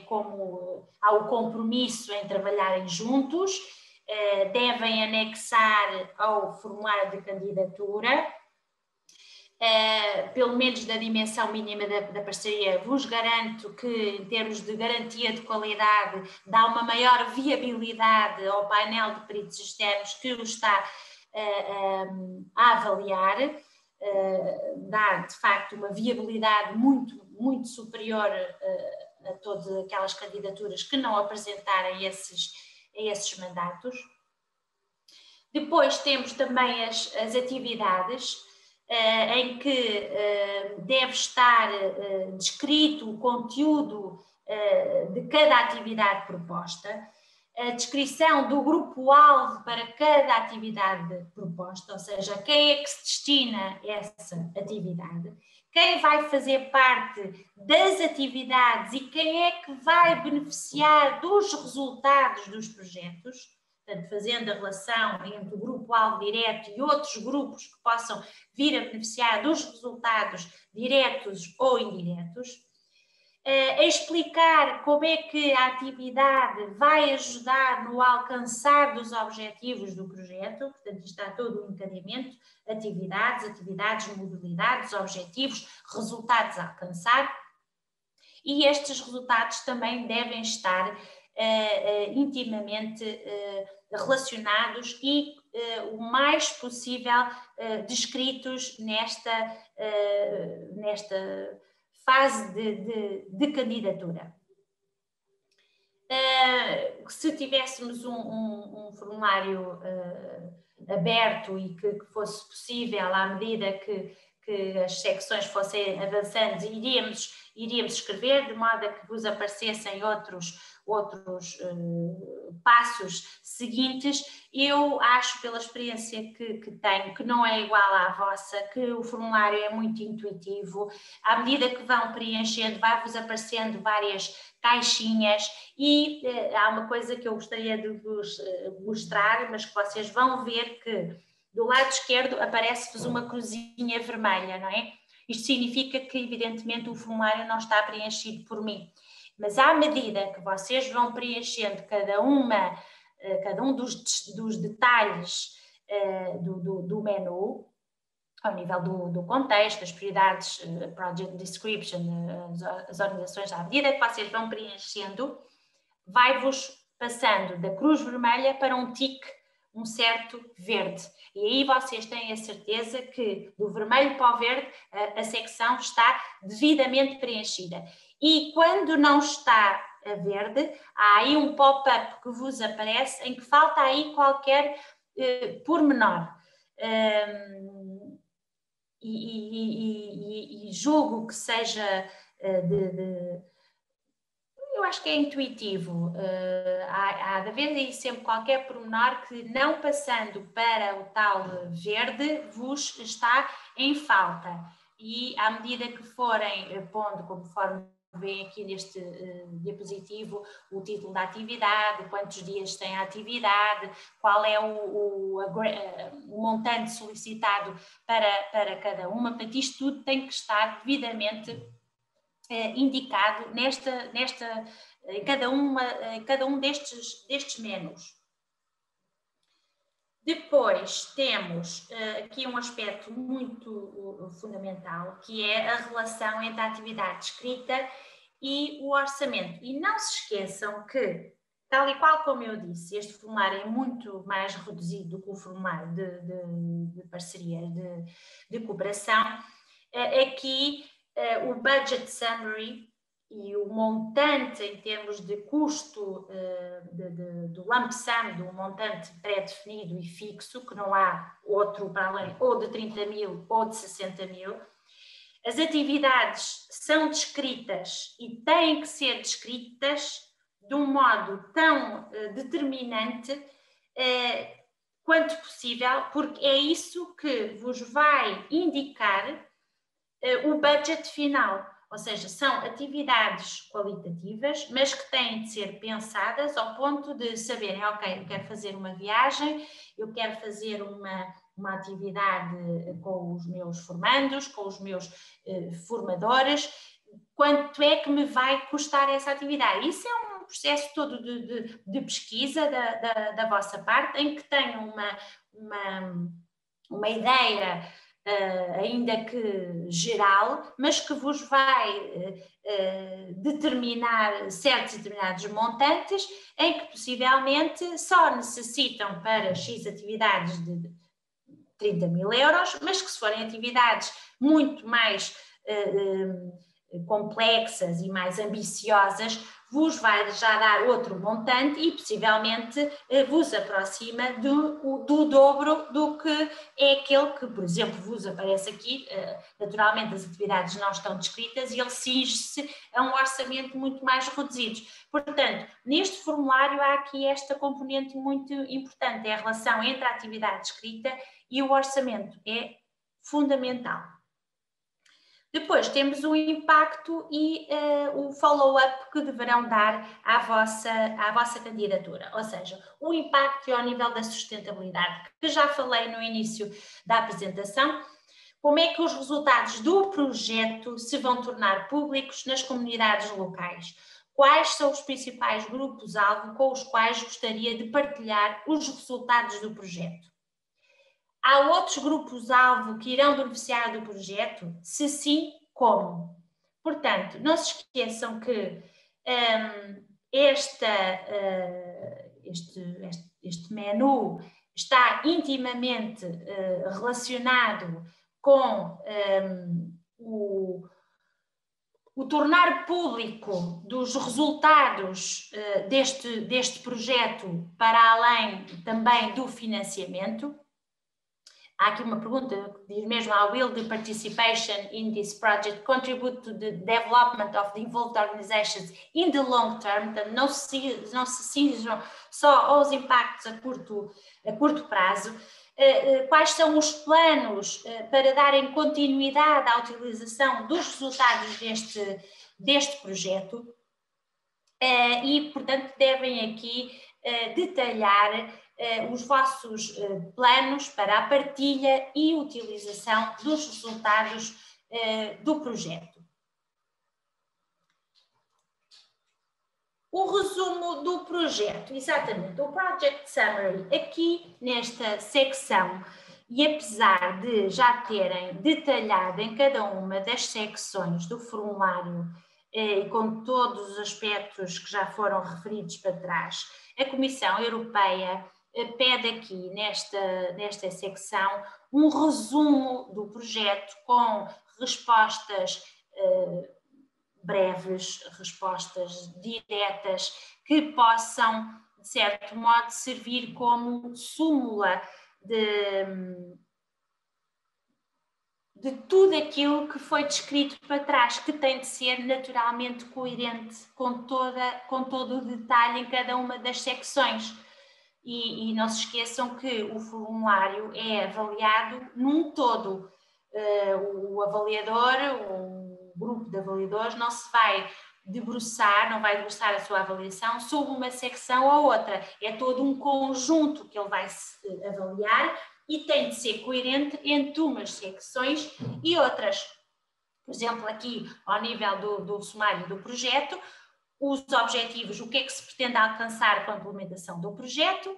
como há o compromisso em trabalharem juntos, devem anexar ao formulário de candidatura, pelo menos da dimensão mínima da parceria. Vos garanto que, em termos de garantia de qualidade, dá uma maior viabilidade ao painel de peritos externos que o está a avaliar, dá de facto uma viabilidade muito, muito superior a todas aquelas candidaturas que não apresentarem esses mandatos. Depois temos também as atividades, em que deve estar descrito o conteúdo de cada atividade proposta, a descrição do grupo-alvo para cada atividade proposta, ou seja, quem é que se destina a essa atividade, quem vai fazer parte das atividades e quem é que vai beneficiar dos resultados dos projetos, portanto, fazendo a relação entre o grupo-alvo direto e outros grupos que possam vir a beneficiar dos resultados diretos ou indiretos, a explicar como é que a atividade vai ajudar no alcançar dos objetivos do projeto, portanto, está todo o encadeamento, atividades, modalidades, objetivos, resultados a alcançar, e estes resultados também devem estar intimamente relacionados e o mais possível descritos nesta fase de candidatura. Se tivéssemos um formulário aberto e que fosse possível, à medida que as secções fossem avançando, iríamos escrever de modo a que vos aparecessem outros passos seguintes. Eu acho, pela experiência que tenho, que não é igual à vossa, que o formulário é muito intuitivo. À medida que vão preenchendo, vai-vos aparecendo várias caixinhas e há uma coisa que eu gostaria de vos mostrar, mas que vocês vão ver que do lado esquerdo aparece-vos uma cruzinha vermelha, não é? Isto significa que, evidentemente, o formulário não está preenchido por mim. Mas à medida que vocês vão preenchendo cada um dos detalhes do menu, ao nível do contexto, das prioridades, project description, as organizações, à medida que vocês vão preenchendo, vai-vos passando da cruz vermelha para um tique, um certo verde. E aí vocês têm a certeza que do vermelho para o verde a secção está devidamente preenchida. E quando não está a verde, há aí um pop-up que vos aparece em que falta aí qualquer pormenor. E julgo que seja eu acho que é intuitivo. Há de haver aí sempre qualquer pormenor que, não passando para o tal verde, vos está em falta. E à medida que forem pondo, conforme vem aqui neste diapositivo, o título da atividade, quantos dias tem a atividade, qual é o montante solicitado para cada uma, portanto, isto tudo tem que estar devidamente indicado em cada um destes menus. Depois temos aqui um aspecto muito fundamental, que é a relação entre a atividade escrita e o orçamento. E não se esqueçam que tal e qual como eu disse, este formulário é muito mais reduzido do que o formulário de parceria de cooperação. Aqui o budget summary e o montante em termos de custo do lump sum, do montante pré-definido e fixo, que não há outro para além, ou de 30 mil ou de 60 mil. As atividades são descritas e têm que ser descritas de um modo tão determinante quanto possível, porque é isso que vos vai indicar o budget final. Ou seja, são atividades qualitativas, mas que têm de ser pensadas ao ponto de saberem, ok, eu quero fazer uma viagem, eu quero fazer uma atividade com os meus formandos, com os meus formadores, quanto é que me vai custar essa atividade? Isso é um processo todo de pesquisa da vossa parte, em que tenham uma ideia ainda que geral, mas que vos vai determinar certos e determinados montantes, em que possivelmente só necessitam para X atividades de 30 mil euros, mas que se forem atividades muito mais complexas e mais ambiciosas, vos vai já dar outro montante e possivelmente vos aproxima do dobro do que é aquele que, por exemplo, vos aparece aqui. Naturalmente as atividades não estão descritas e ele cinge-se a um orçamento muito mais reduzido. Portanto, neste formulário há aqui esta componente muito importante, é a relação entre a atividade descrita e o orçamento, é fundamental. Depois temos o impacto e o follow-up que deverão dar à vossa candidatura, ou seja, o impacto ao nível da sustentabilidade, que já falei no início da apresentação. Como é que os resultados do projeto se vão tornar públicos nas comunidades locais? Quais são os principais grupos-alvo com os quais gostaria de partilhar os resultados do projeto? Há outros grupos-alvo que irão beneficiar do projeto? Se sim, como? Portanto, não se esqueçam que este menu está intimamente relacionado com o tornar público dos resultados deste projeto, para além também do financiamento. Há aqui uma pergunta que diz mesmo: will the participation in this project contribute to the development of the involved organizations in the long term? Portanto, não se cinjam só aos impactos a curto prazo. Quais são os planos para darem continuidade à utilização dos resultados deste projeto? E, portanto, devem aqui detalhar os vossos planos para a partilha e utilização dos resultados do projeto. O resumo do projeto, exatamente, o Project Summary, aqui nesta secção, e apesar de já terem detalhado em cada uma das secções do formulário, e com todos os aspectos que já foram referidos para trás, a Comissão Europeia pede aqui nesta secção um resumo do projeto com respostas breves, respostas diretas, que possam, de certo modo, servir como súmula de tudo aquilo que foi descrito para trás, que tem de ser naturalmente coerente com todo o detalhe em cada uma das secções. E não se esqueçam que o formulário é avaliado num todo. O avaliador, o grupo de avaliadores, não se vai debruçar a sua avaliação sobre uma secção ou outra. É todo um conjunto que ele vai avaliar e tem de ser coerente entre umas secções e outras. Por exemplo, aqui, ao nível do sumário do projeto, os objetivos, o que é que se pretende alcançar com a implementação do projeto,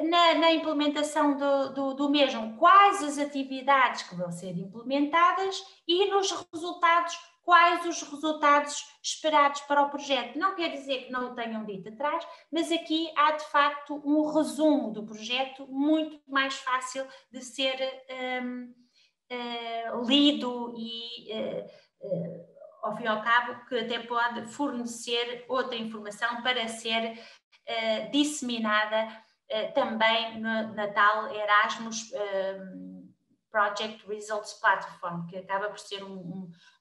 na implementação do mesmo, quais as atividades que vão ser implementadas e nos resultados, quais os resultados esperados para o projeto. Não quer dizer que não o tenham dito atrás, mas aqui há de facto um resumo do projeto muito mais fácil de ser lido e, ao fim e ao cabo, que até pode fornecer outra informação para ser disseminada também na tal Erasmus Project Results Platform, que acaba por ser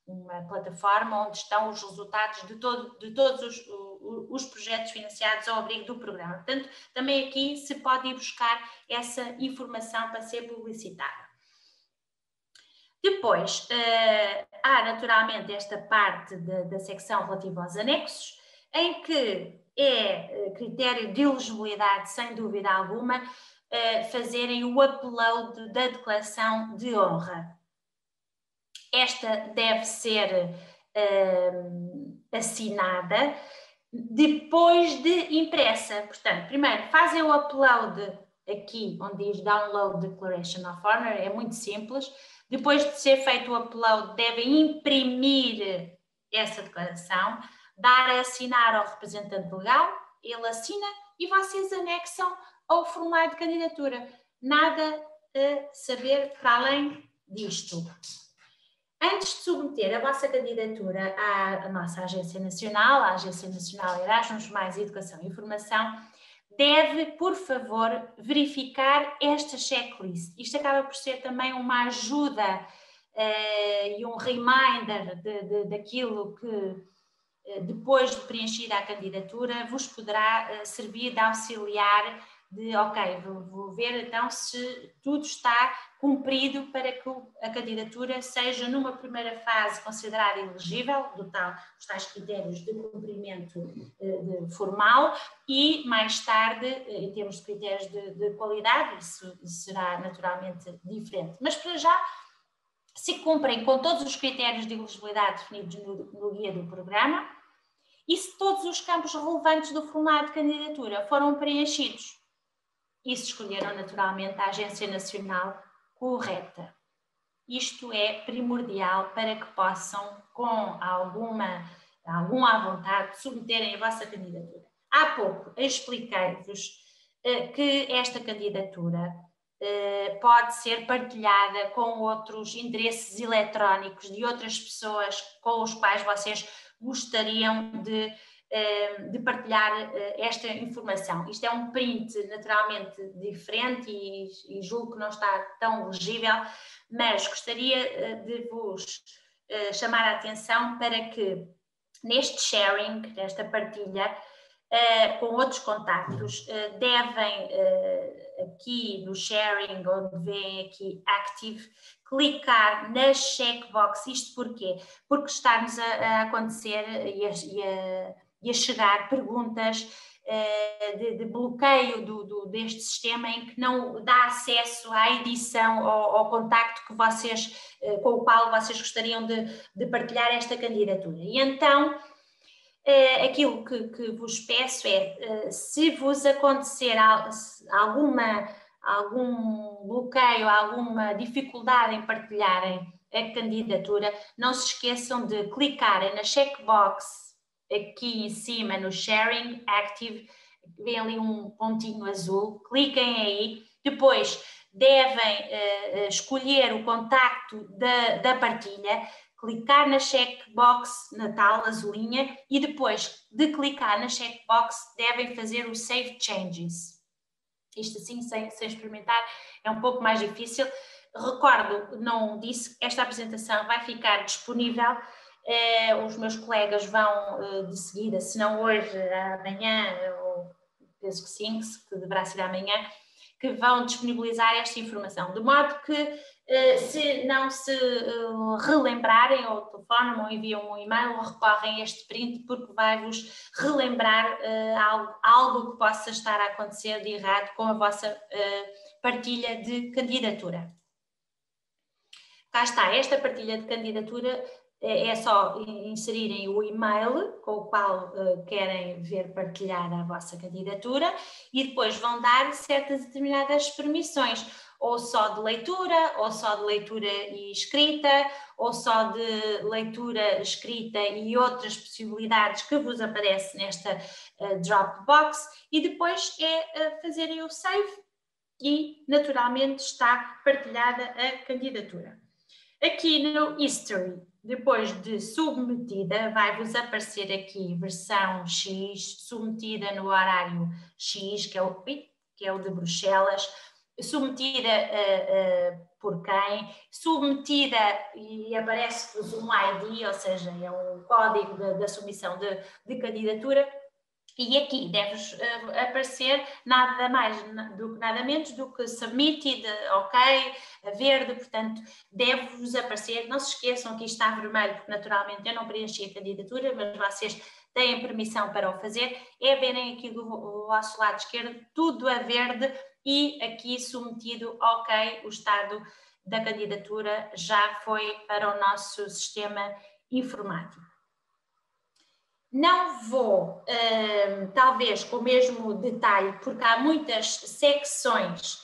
uma plataforma onde estão os resultados de todos os projetos financiados ao abrigo do programa. Portanto, também aqui se pode ir buscar essa informação para ser publicitada. Depois, há naturalmente esta parte da secção relativa aos anexos, em que é critério de elegibilidade, sem dúvida alguma, fazerem o upload da declaração de honra. Esta deve ser assinada depois de impressa. Portanto, primeiro fazem o upload aqui, onde diz Download Declaration of Honor, é muito simples. Depois de ser feito o upload, devem imprimir essa declaração, dar a assinar ao representante legal, ele assina e vocês anexam ao formulário de candidatura. Nada a saber para além disto. Antes de submeter a vossa candidatura à nossa Agência Nacional, à Agência Nacional Erasmus mais Educação e Informação, deve, por favor, verificar esta checklist. Isto acaba por ser também uma ajuda e um reminder daquilo que, depois de preenchida a candidatura, vos poderá servir de auxiliar de, ok, vou ver então se tudo está cumprido para que a candidatura seja, numa primeira fase, considerada elegível, os tais critérios de cumprimento formal, e mais tarde, em termos de critérios de qualidade, isso será naturalmente diferente. Mas para já, se cumprem com todos os critérios de elegibilidade definidos no guia do programa, e se todos os campos relevantes do formulário de candidatura foram preenchidos, e se escolheram naturalmente a Agência Nacional correta. Isto é primordial para que possam, com alguma à vontade, submeterem a vossa candidatura. Há pouco expliquei-vos que esta candidatura pode ser partilhada com outros endereços eletrónicos de outras pessoas com os quais vocês gostariam de partilhar esta informação. Isto é um print naturalmente diferente e julgo que não está tão legível, mas gostaria de vos chamar a atenção para que neste sharing, nesta partilha, com outros contactos, devem aqui no sharing, onde vem aqui Active, clicar na checkbox. Isto porquê? Porque está-nos a acontecer e a chegar perguntas de bloqueio deste sistema, em que não dá acesso à edição, ao contacto que com o qual vocês gostariam de partilhar esta candidatura. E então, aquilo que vos peço é, se vos acontecer algum bloqueio, alguma dificuldade em partilharem a candidatura, não se esqueçam de clicarem na checkbox aqui em cima no Sharing Active, vem ali um pontinho azul, cliquem aí, depois devem escolher o contacto da partilha, clicar na checkbox, na tal azulinha, e depois de clicar na checkbox devem fazer o Save Changes. Isto assim, sem experimentar, é um pouco mais difícil. Recordo, não disse, esta apresentação vai ficar disponível. Os meus colegas vão de seguida, se não hoje, amanhã, ou penso que sim, que deverá ser amanhã, que vão disponibilizar esta informação, de modo que se não se relembrarem, ou telefonam, ou enviam um e-mail, ou recorrem a este print, porque vai-vos relembrar algo que possa estar a acontecer de errado com a vossa partilha de candidatura. Cá está, esta partilha de candidatura é só inserirem o e-mail com o qual querem ver partilhada a vossa candidatura e depois vão dar certas determinadas permissões, ou só de leitura, ou só de leitura e escrita, ou só de leitura escrita e outras possibilidades que vos aparecem nesta Dropbox, e depois é fazerem o save e naturalmente está partilhada a candidatura. Aqui no History, depois de submetida, vai-vos aparecer aqui versão X, submetida no horário X, que é o de Bruxelas, submetida por quem, submetida e aparece-vos um ID, ou seja, é um código da submissão de candidatura. E aqui deve-vos aparecer nada mais do que nada menos do que submitted, ok, verde, portanto deve-vos aparecer, não se esqueçam que está vermelho porque naturalmente eu não preenchi a candidatura, mas vocês têm permissão para o fazer, é verem aqui do vosso lado esquerdo tudo a verde e aqui submetido, ok, o estado da candidatura já foi para o nosso sistema informático. Não vou, talvez, com o mesmo detalhe, porque há muitas secções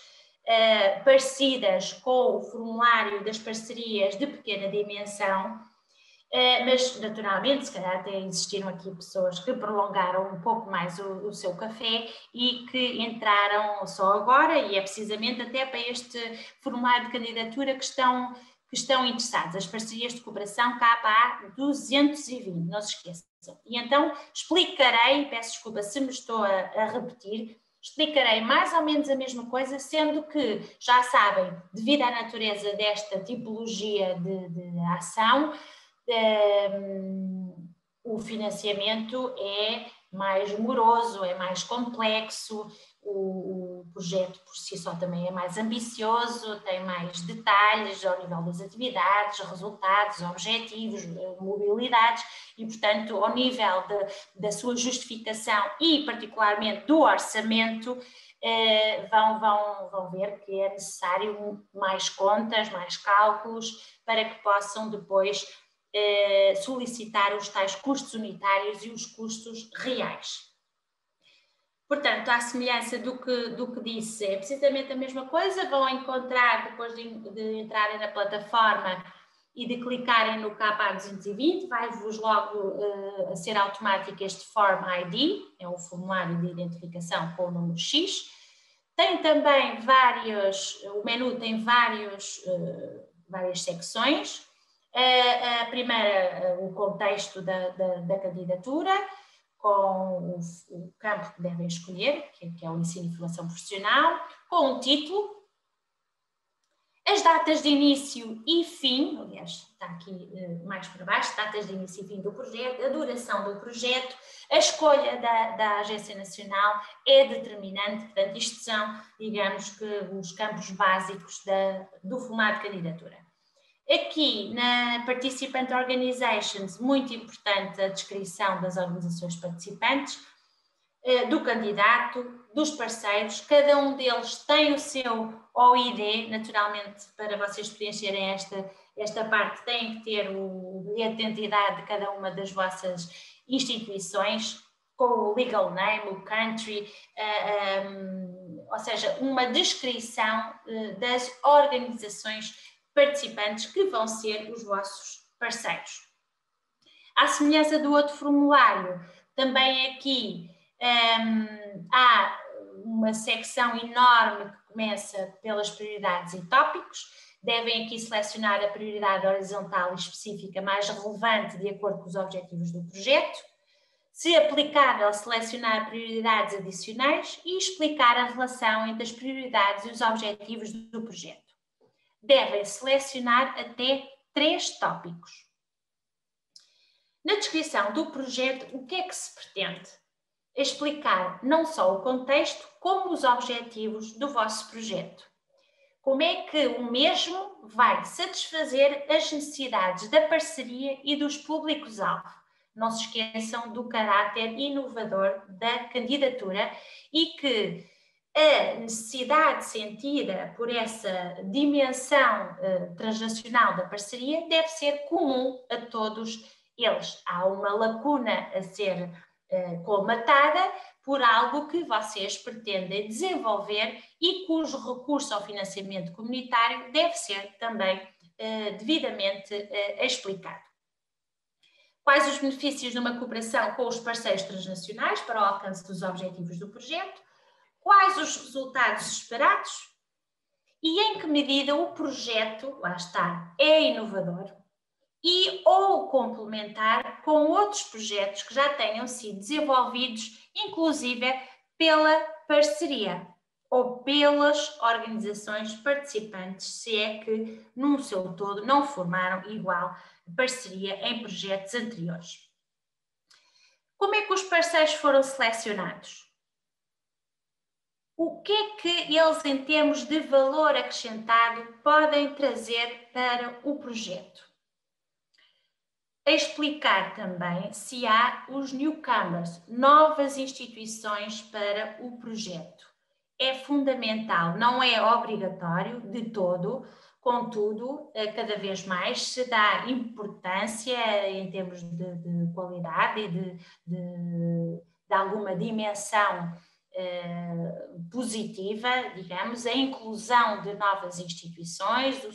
parecidas com o formulário das parcerias de pequena dimensão, mas, naturalmente, se calhar até existiram aqui pessoas que prolongaram um pouco mais o seu café e que entraram só agora, e é precisamente até para este formulário de candidatura que estão interessados. As parcerias de cooperação KPA 220, não se esqueçam. E então explicarei, peço desculpa se me estou a repetir, explicarei mais ou menos a mesma coisa, sendo que, já sabem, devido à natureza desta tipologia de ação, o financiamento é mais moroso, é mais complexo, o projeto por si só também é mais ambicioso, tem mais detalhes ao nível das atividades, resultados, objetivos, mobilidades e, portanto, ao nível da sua justificação e particularmente do orçamento, vão ver que é necessário mais contas, mais cálculos para que possam depois solicitar os tais custos unitários e os custos reais. Portanto, à semelhança do que disse, é precisamente a mesma coisa, vão encontrar, depois de entrarem na plataforma e de clicarem no KPA 220, vai-vos logo a ser automático este Form ID, é o formulário de identificação com o número X. Tem também o menu tem várias secções. A primeira, o contexto da candidatura, com o campo que devem escolher, que é o ensino e formação profissional, com o título, as datas de início e fim, aliás, está aqui mais para baixo, datas de início e fim do projeto, a duração do projeto, a escolha da Agência Nacional é determinante, portanto, isto são, digamos que, os campos básicos do formulário de candidatura. Aqui, na Participant Organizations, muito importante a descrição das organizações participantes, do candidato, dos parceiros, cada um deles tem o seu OID, naturalmente, para vocês preencherem esta parte, têm que ter o bilhete de identidade de cada uma das vossas instituições, com o legal name, o country, ou seja, uma descrição das organizações participantes que vão ser os vossos parceiros. À semelhança do outro formulário, também aqui há uma secção enorme que começa pelas prioridades e tópicos. Devem aqui selecionar a prioridade horizontal e específica mais relevante de acordo com os objetivos do projeto. Se aplicável, selecionar prioridades adicionais e explicar a relação entre as prioridades e os objetivos do projeto. Devem selecionar até 3 tópicos. Na descrição do projeto, o que é que se pretende? Explicar não só o contexto, como os objetivos do vosso projeto. Como é que o mesmo vai satisfazer as necessidades da parceria e dos públicos-alvo. Não se esqueçam do caráter inovador da candidatura e que a necessidade sentida por essa dimensão transnacional da parceria deve ser comum a todos eles. Há uma lacuna a ser colmatada por algo que vocês pretendem desenvolver e cujo recurso ao financiamento comunitário deve ser também devidamente explicado. Quais os benefícios de uma cooperação com os parceiros transnacionais para o alcance dos objetivos do projeto? Quais os resultados esperados? E em que medida o projeto, lá está, é inovador e ou complementar com outros projetos que já tenham sido desenvolvidos, inclusive pela parceria ou pelas organizações participantes, se é que num seu todo não formaram igual parceria em projetos anteriores. Como é que os parceiros foram selecionados? O que é que eles, em termos de valor acrescentado, podem trazer para o projeto? Explicar também se há os newcomers, novas instituições para o projeto. É fundamental, não é obrigatório de todo, contudo, cada vez mais se dá importância em termos de qualidade e de alguma dimensão positiva, digamos, a inclusão de novas instituições, o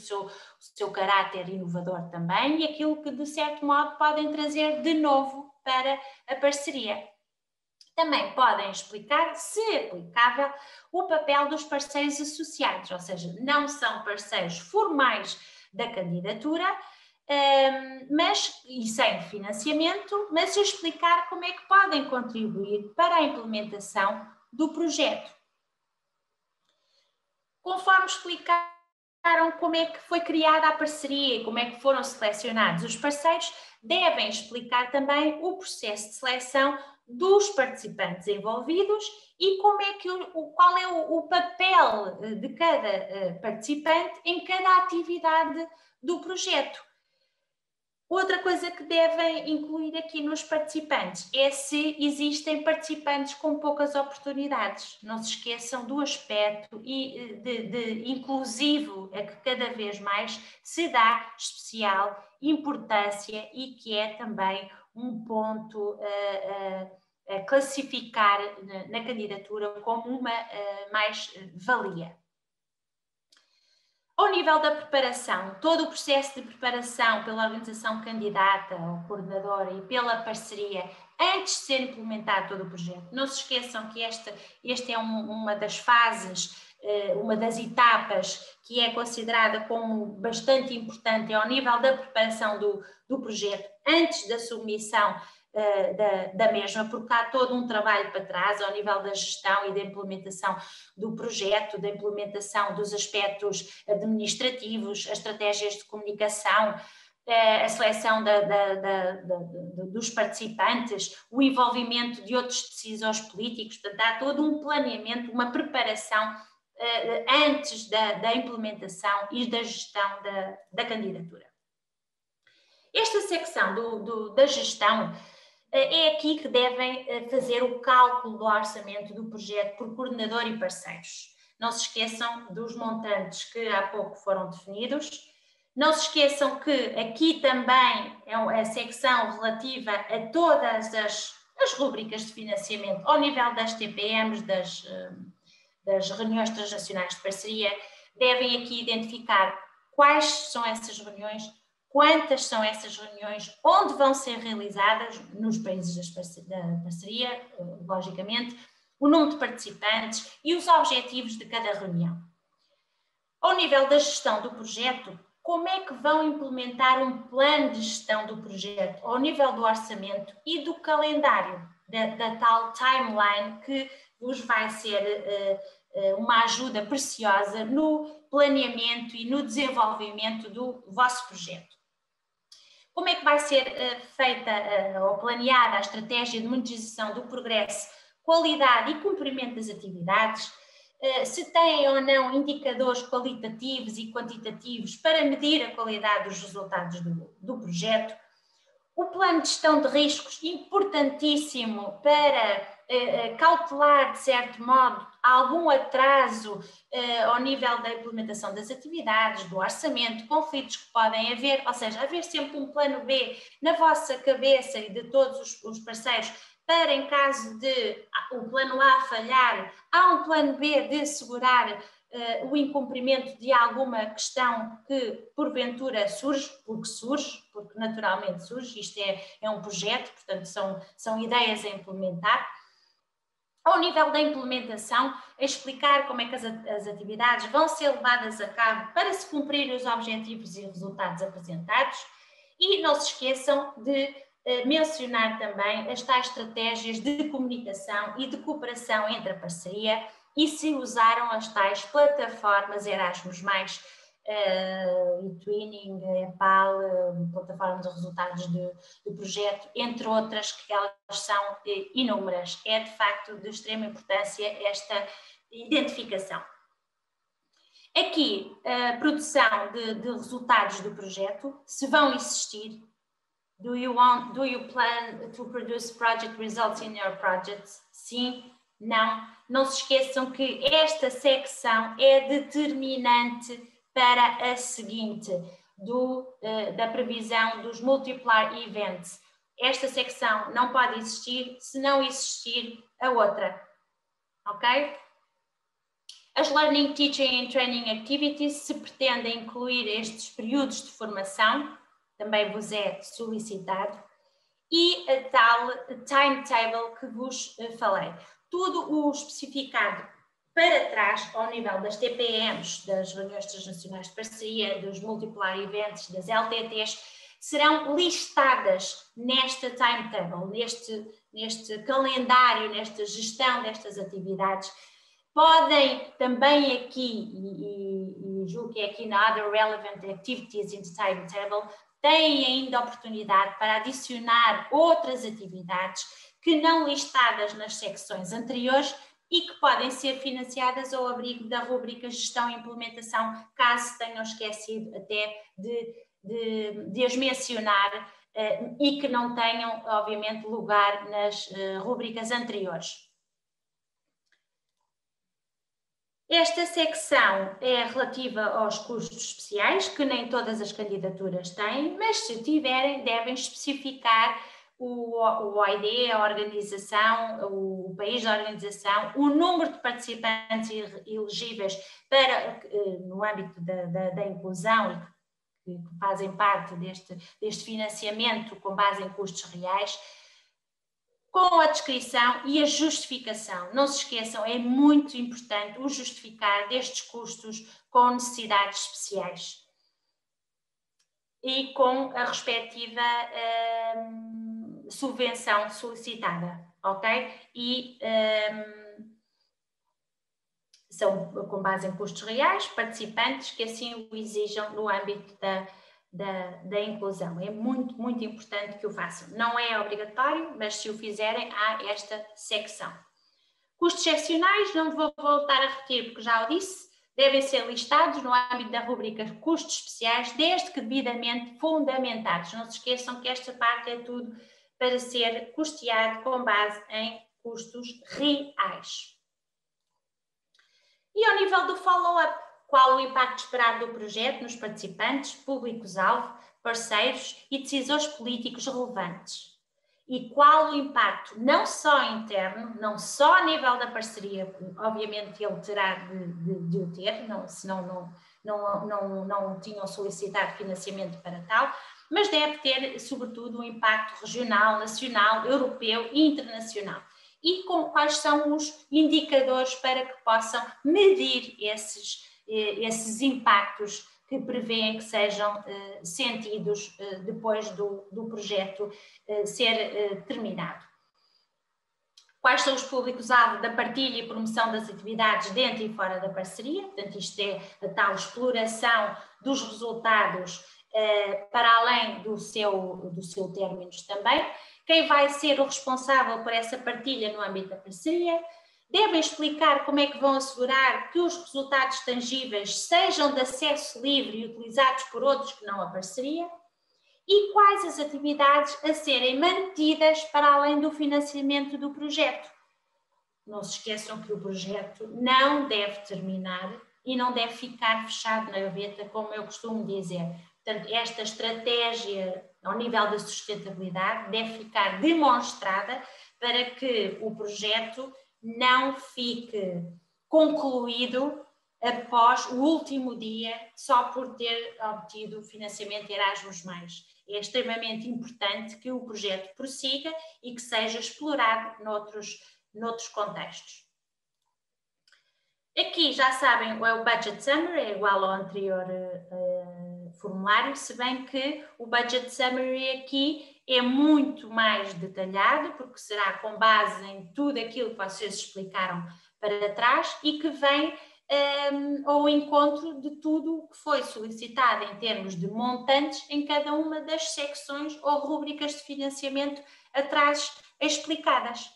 seu caráter inovador também e aquilo que de certo modo podem trazer de novo para a parceria. Também podem explicar, se aplicável, o papel dos parceiros associados, ou seja, não são parceiros formais da candidatura, e sem financiamento, mas explicar como é que podem contribuir para a implementação do projeto. Conforme explicaram como é que foi criada a parceria e como é que foram selecionados os parceiros, devem explicar também o processo de seleção dos participantes envolvidos e como é que, qual é o papel de cada participante em cada atividade do projeto. Outra coisa que devem incluir aqui nos participantes é se existem participantes com poucas oportunidades. Não se esqueçam do aspecto de inclusivo a que cada vez mais se dá especial importância e que é também um ponto a classificar na candidatura como uma mais-valia. Ao nível da preparação, todo o processo de preparação pela organização candidata ou coordenadora e pela parceria, antes de ser implementado todo o projeto. Não se esqueçam que este é uma das fases, uma das etapas que é considerada como bastante importante ao nível da preparação do projeto, antes da submissão da mesma, porque há todo um trabalho para trás ao nível da gestão e da implementação do projeto, da implementação dos aspectos administrativos, as estratégias de comunicação, a seleção dos participantes, o envolvimento de outros decisores políticos. Portanto, há todo um planeamento, uma preparação antes da implementação e da gestão da candidatura. Esta secção da gestão é aqui que devem fazer o cálculo do orçamento do projeto por coordenador e parceiros. Não se esqueçam dos montantes que há pouco foram definidos. Não se esqueçam que aqui também é a secção relativa a todas as rubricas de financiamento ao nível das TPMs, das reuniões transnacionais de parceria. Devem aqui identificar quais são essas reuniões, quantas são essas reuniões, onde vão ser realizadas nos países da parceria, logicamente, o número de participantes e os objetivos de cada reunião. Ao nível da gestão do projeto, como é que vão implementar um plano de gestão do projeto ao nível do orçamento e do calendário, da tal timeline que vos vai ser uma ajuda preciosa no planeamento e no desenvolvimento do vosso projeto. Como é que vai ser feita ou planeada a estratégia de monitorização do progresso, qualidade e cumprimento das atividades? Se têm ou não indicadores qualitativos e quantitativos para medir a qualidade dos resultados do projeto? O plano de gestão de riscos, importantíssimo para cautelar, de certo modo, algum atraso ao nível da implementação das atividades, do orçamento, conflitos que podem haver, ou seja, haver sempre um plano B na vossa cabeça e de todos os parceiros, para em caso de o plano A falhar, há um plano B de assegurar o incumprimento de alguma questão que porventura surge, porque naturalmente surge, isto é um projeto, portanto são ideias a implementar. Ao nível da implementação, explicar como é que as atividades vão ser levadas a cabo para se cumprir os objetivos e resultados apresentados, e não se esqueçam de mencionar também as tais estratégias de comunicação e de cooperação entre a parceria e se usaram as tais plataformas Erasmus+, eTwinning, EPAL, plataformas de resultados do projeto, entre outras, que elas são inúmeras. É de facto de extrema importância esta identificação. Aqui, a produção de resultados do projeto, se vão existir. Do you plan to produce project results in your projects? Sim, não. Não se esqueçam que esta secção é determinante para a seguinte, da previsão dos multiplier events. Esta secção não pode existir se não existir a outra, ok? As Learning, Teaching and Training Activities, se pretendem incluir estes períodos de formação, também vos é solicitado, e a tal timetable que vos falei. Tudo o especificado para trás, ao nível das TPMs, das reuniões transnacionais de parceria, dos multiplier events, das LTTs, serão listadas nesta timetable, neste calendário, nesta gestão destas atividades. Podem também aqui, e julgo que é aqui na Other Relevant Activities in the Timetable, têm ainda a oportunidade para adicionar outras atividades que não listadas nas secções anteriores e que podem ser financiadas ao abrigo da rubrica Gestão e Implementação, caso tenham esquecido até de as mencionar e que não tenham, obviamente, lugar nas rubricas anteriores. Esta secção é relativa aos custos especiais, que nem todas as candidaturas têm, mas se tiverem, devem especificar o OID, a organização, o país da organização, o número de participantes elegíveis para, no âmbito da inclusão e que fazem parte deste financiamento com base em custos reais, com a descrição e a justificação. Não se esqueçam, é muito importante o justificar destes custos com necessidades especiais e com a respectiva subvenção solicitada, ok? E são com base em custos reais, participantes que assim o exijam no âmbito da inclusão. É muito, muito importante que o façam. Não é obrigatório, mas se o fizerem, há esta secção. Custos excepcionais, não vou voltar a repetir porque já o disse, devem ser listados no âmbito da rubrica custos especiais, desde que devidamente fundamentados. Não se esqueçam que esta parte é tudo para ser custeado com base em custos reais. E ao nível do follow-up, qual o impacto esperado do projeto nos participantes, públicos-alvo, parceiros e decisores políticos relevantes? E qual o impacto não só interno, não só a nível da parceria, obviamente ele terá de o ter, senão não tinham solicitado financiamento para tal, mas deve ter, sobretudo, um impacto regional, nacional, europeu e internacional. E quais são os indicadores para que possam medir esses impactos que prevêem que sejam sentidos depois do projeto ser terminado. Quais são os públicos-alvo da partilha e promoção das atividades dentro e fora da parceria? Portanto, isto é a tal exploração dos resultados para além do seu términos também. Quem vai ser o responsável por essa partilha no âmbito da parceria? Devem explicar como é que vão assegurar que os resultados tangíveis sejam de acesso livre e utilizados por outros que não a parceria. e quais as atividades a serem mantidas para além do financiamento do projeto. Não se esqueçam que o projeto não deve terminar e não deve ficar fechado na gaveta, como eu costumo dizer. Portanto, esta estratégia ao nível da sustentabilidade deve ficar demonstrada para que o projeto não fique concluído após o último dia só por ter obtido financiamento Erasmus+. É extremamente importante que o projeto prossiga e que seja explorado noutros contextos. Aqui já sabem, o Budget Summary é igual ao anterior formulário, se bem que o Budget Summary aqui é muito mais detalhado, porque será com base em tudo aquilo que vocês explicaram para trás e que vem ao encontro de tudo o que foi solicitado em termos de montantes em cada uma das secções ou rúbricas de financiamento atrás explicadas.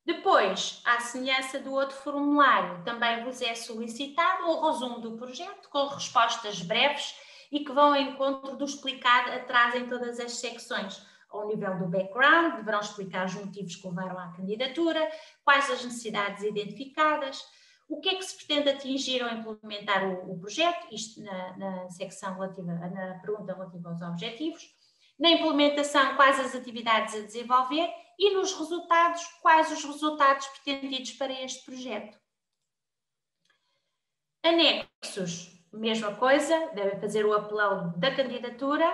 Depois, à semelhança do outro formulário, também vos é solicitado um resumo do projeto com respostas breves e que vão ao encontro do explicado atrás em todas as secções. Ao nível do background, deverão explicar os motivos que levaram à candidatura, quais as necessidades identificadas, o que é que se pretende atingir ao implementar o projeto, isto na secção relativa, na pergunta relativa aos objetivos, na implementação, quais as atividades a desenvolver e nos resultados, quais os resultados pretendidos para este projeto. Anexos, mesma coisa, devem fazer o upload da candidatura,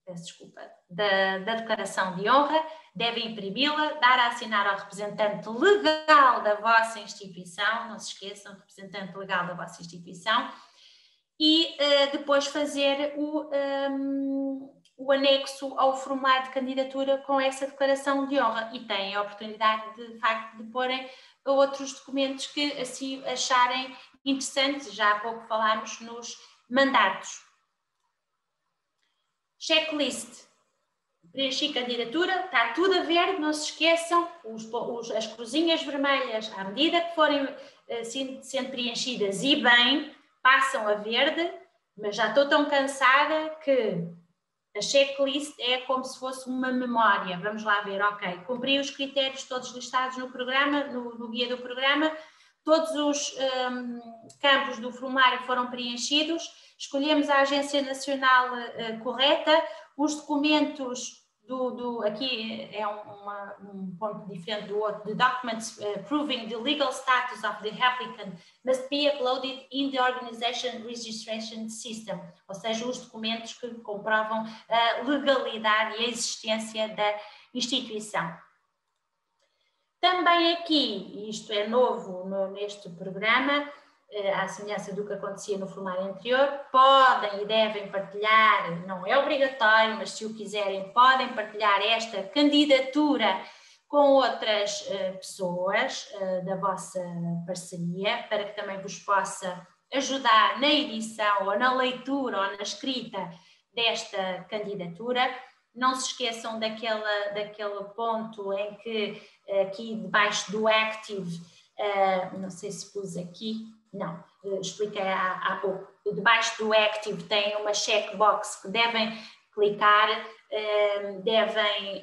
peço desculpa, da declaração de honra, devem imprimi-la, dar a assinar ao representante legal da vossa instituição, não se esqueçam, representante legal da vossa instituição, e depois fazer o anexo ao formulário de candidatura com essa declaração de honra e têm a oportunidade de facto de porem outros documentos que assim acharem interessantes, já há pouco falámos nos mandatos. Checklist, preenchi candidatura, está tudo a verde, não se esqueçam, as cruzinhas vermelhas à medida que forem sendo preenchidas e bem, passam a verde, mas já estou tão cansada que a checklist é como se fosse uma memória. Vamos lá ver, ok, cumpri os critérios todos listados no programa, no guia do programa, todos os campos do formulário foram preenchidos, escolhemos a agência nacional correta, os documentos aqui é um ponto diferente do outro, the documents proving the legal status of the applicant must be uploaded in the organization registration system, ou seja, os documentos que comprovam a legalidade e a existência da instituição. Também aqui, isto é novo neste programa, à semelhança do que acontecia no formulário anterior, podem e devem partilhar, não é obrigatório, mas se o quiserem, podem partilhar esta candidatura com outras pessoas da vossa parceria, para que também vos possa ajudar na edição ou na leitura ou na escrita desta candidatura. Não se esqueçam daquele ponto em que aqui debaixo do Active, não sei se pus aqui, não, expliquei há pouco, debaixo do Active tem uma checkbox que devem clicar, devem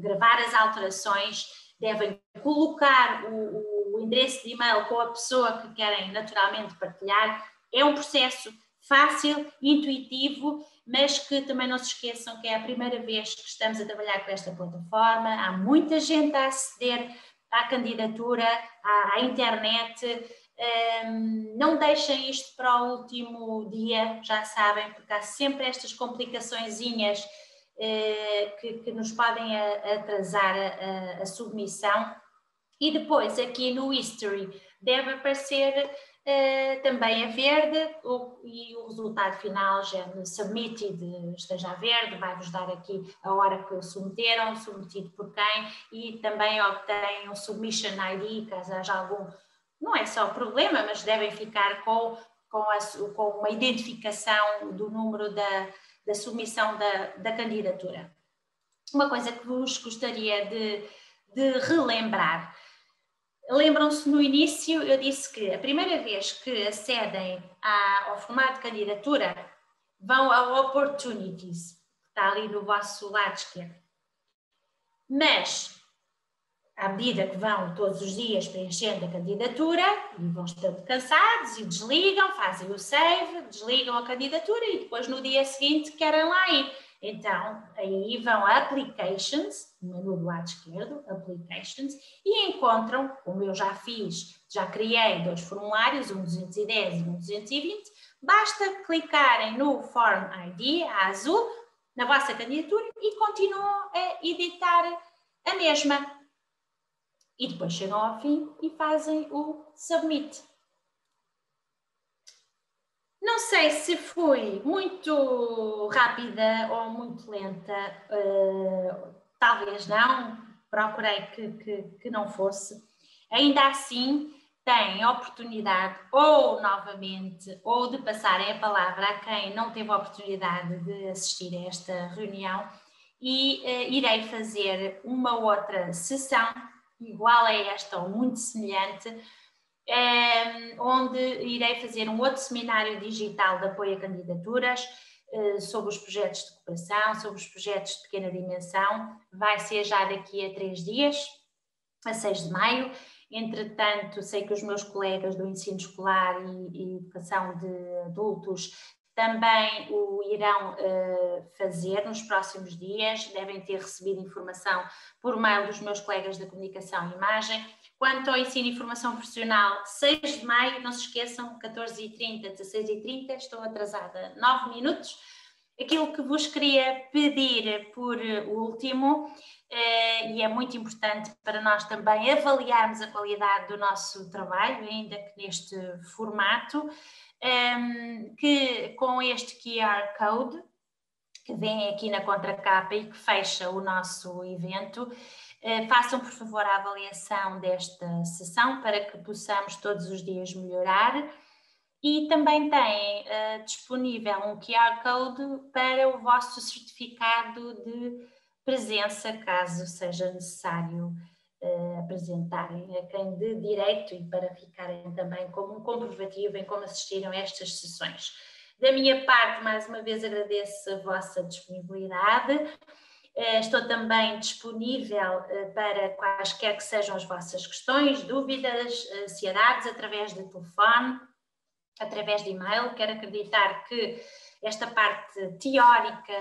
gravar as alterações, devem colocar o endereço de e-mail com a pessoa que querem naturalmente partilhar. É um processo fácil, intuitivo, mas que também não se esqueçam que é a primeira vez que estamos a trabalhar com esta plataforma, há muita gente a aceder à candidatura, à internet, não deixem isto para o último dia, já sabem, porque há sempre estas complicaçõezinhas que nos podem atrasar a submissão. E depois aqui no History deve aparecer também a verde e o resultado final já submitted esteja a verde, vai-vos dar aqui a hora que submeteram, submetido por quem, e também obtém um Submission ID, caso haja algum, não é só problema, mas devem ficar com uma identificação do número da submissão da candidatura. Uma coisa que vos gostaria de relembrar. Lembram-se no início, eu disse que a primeira vez que acedem ao formato de candidatura, vão a Opportunities, que está ali no vosso lado esquerdo. Mas, à medida que vão todos os dias preenchendo a candidatura, e vão estando cansados e desligam, fazem o save, desligam a candidatura e depois no dia seguinte querem lá ir. Então, aí vão a Applications, no menu do lado esquerdo, Applications, e encontram, como eu já fiz, já criei 2 formulários, um 210 e um 220, basta clicarem no Form ID, a azul, na vossa candidatura e continuam a editar a mesma. E depois chegam ao fim e fazem o Submit. Não sei se fui muito rápida ou muito lenta, talvez não, procurei que não fosse. Ainda assim, têm a oportunidade ou novamente, ou de passarem a palavra a quem não teve a oportunidade de assistir a esta reunião e irei fazer uma outra sessão igual a esta ou muito semelhante, onde irei fazer um outro seminário digital de apoio a candidaturas sobre os projetos de cooperação, sobre os projetos de pequena dimensão. Vai ser já daqui a 3 dias, a 6 de maio. Entretanto, sei que os meus colegas do ensino escolar e educação de adultos também o irão fazer nos próximos dias, devem ter recebido informação por mail dos meus colegas da comunicação e imagem. Quanto ao ensino e formação profissional, 6 de maio, não se esqueçam, 14h30, 16h30, estou atrasada 9 minutos. Aquilo que vos queria pedir por último, e é muito importante para nós também avaliarmos a qualidade do nosso trabalho, ainda que neste formato, que com este QR Code, que vem aqui na contracapa e que fecha o nosso evento, façam por favor a avaliação desta sessão para que possamos todos os dias melhorar. E também têm disponível um QR Code para o vosso certificado de presença, caso seja necessário apresentarem a quem de direito e para ficarem também como um comprovativo em como assistiram a estas sessões. Da minha parte, mais uma vez agradeço a vossa disponibilidade. Estou também disponível para quaisquer que sejam as vossas questões, dúvidas, ansiedades, através de telefone, através de e-mail. Quero acreditar que esta parte teórica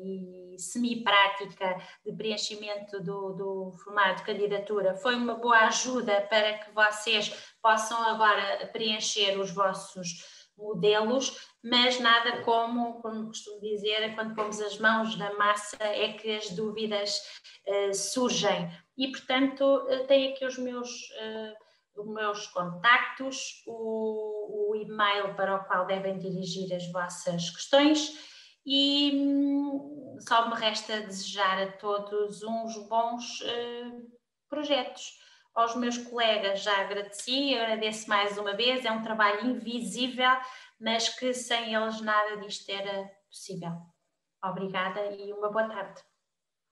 e semi-prática de preenchimento do formulário de candidatura foi uma boa ajuda para que vocês possam agora preencher os vossos modelos, mas nada como costumo dizer, quando pomos as mãos na massa é que as dúvidas surgem. E, portanto, tenho aqui os meus contactos, o e-mail para o qual devem dirigir as vossas questões e só me resta desejar a todos uns bons projetos. Aos meus colegas já agradeci, agradeço mais uma vez, é um trabalho invisível, mas que sem eles nada disto era possível. Obrigada e uma boa tarde.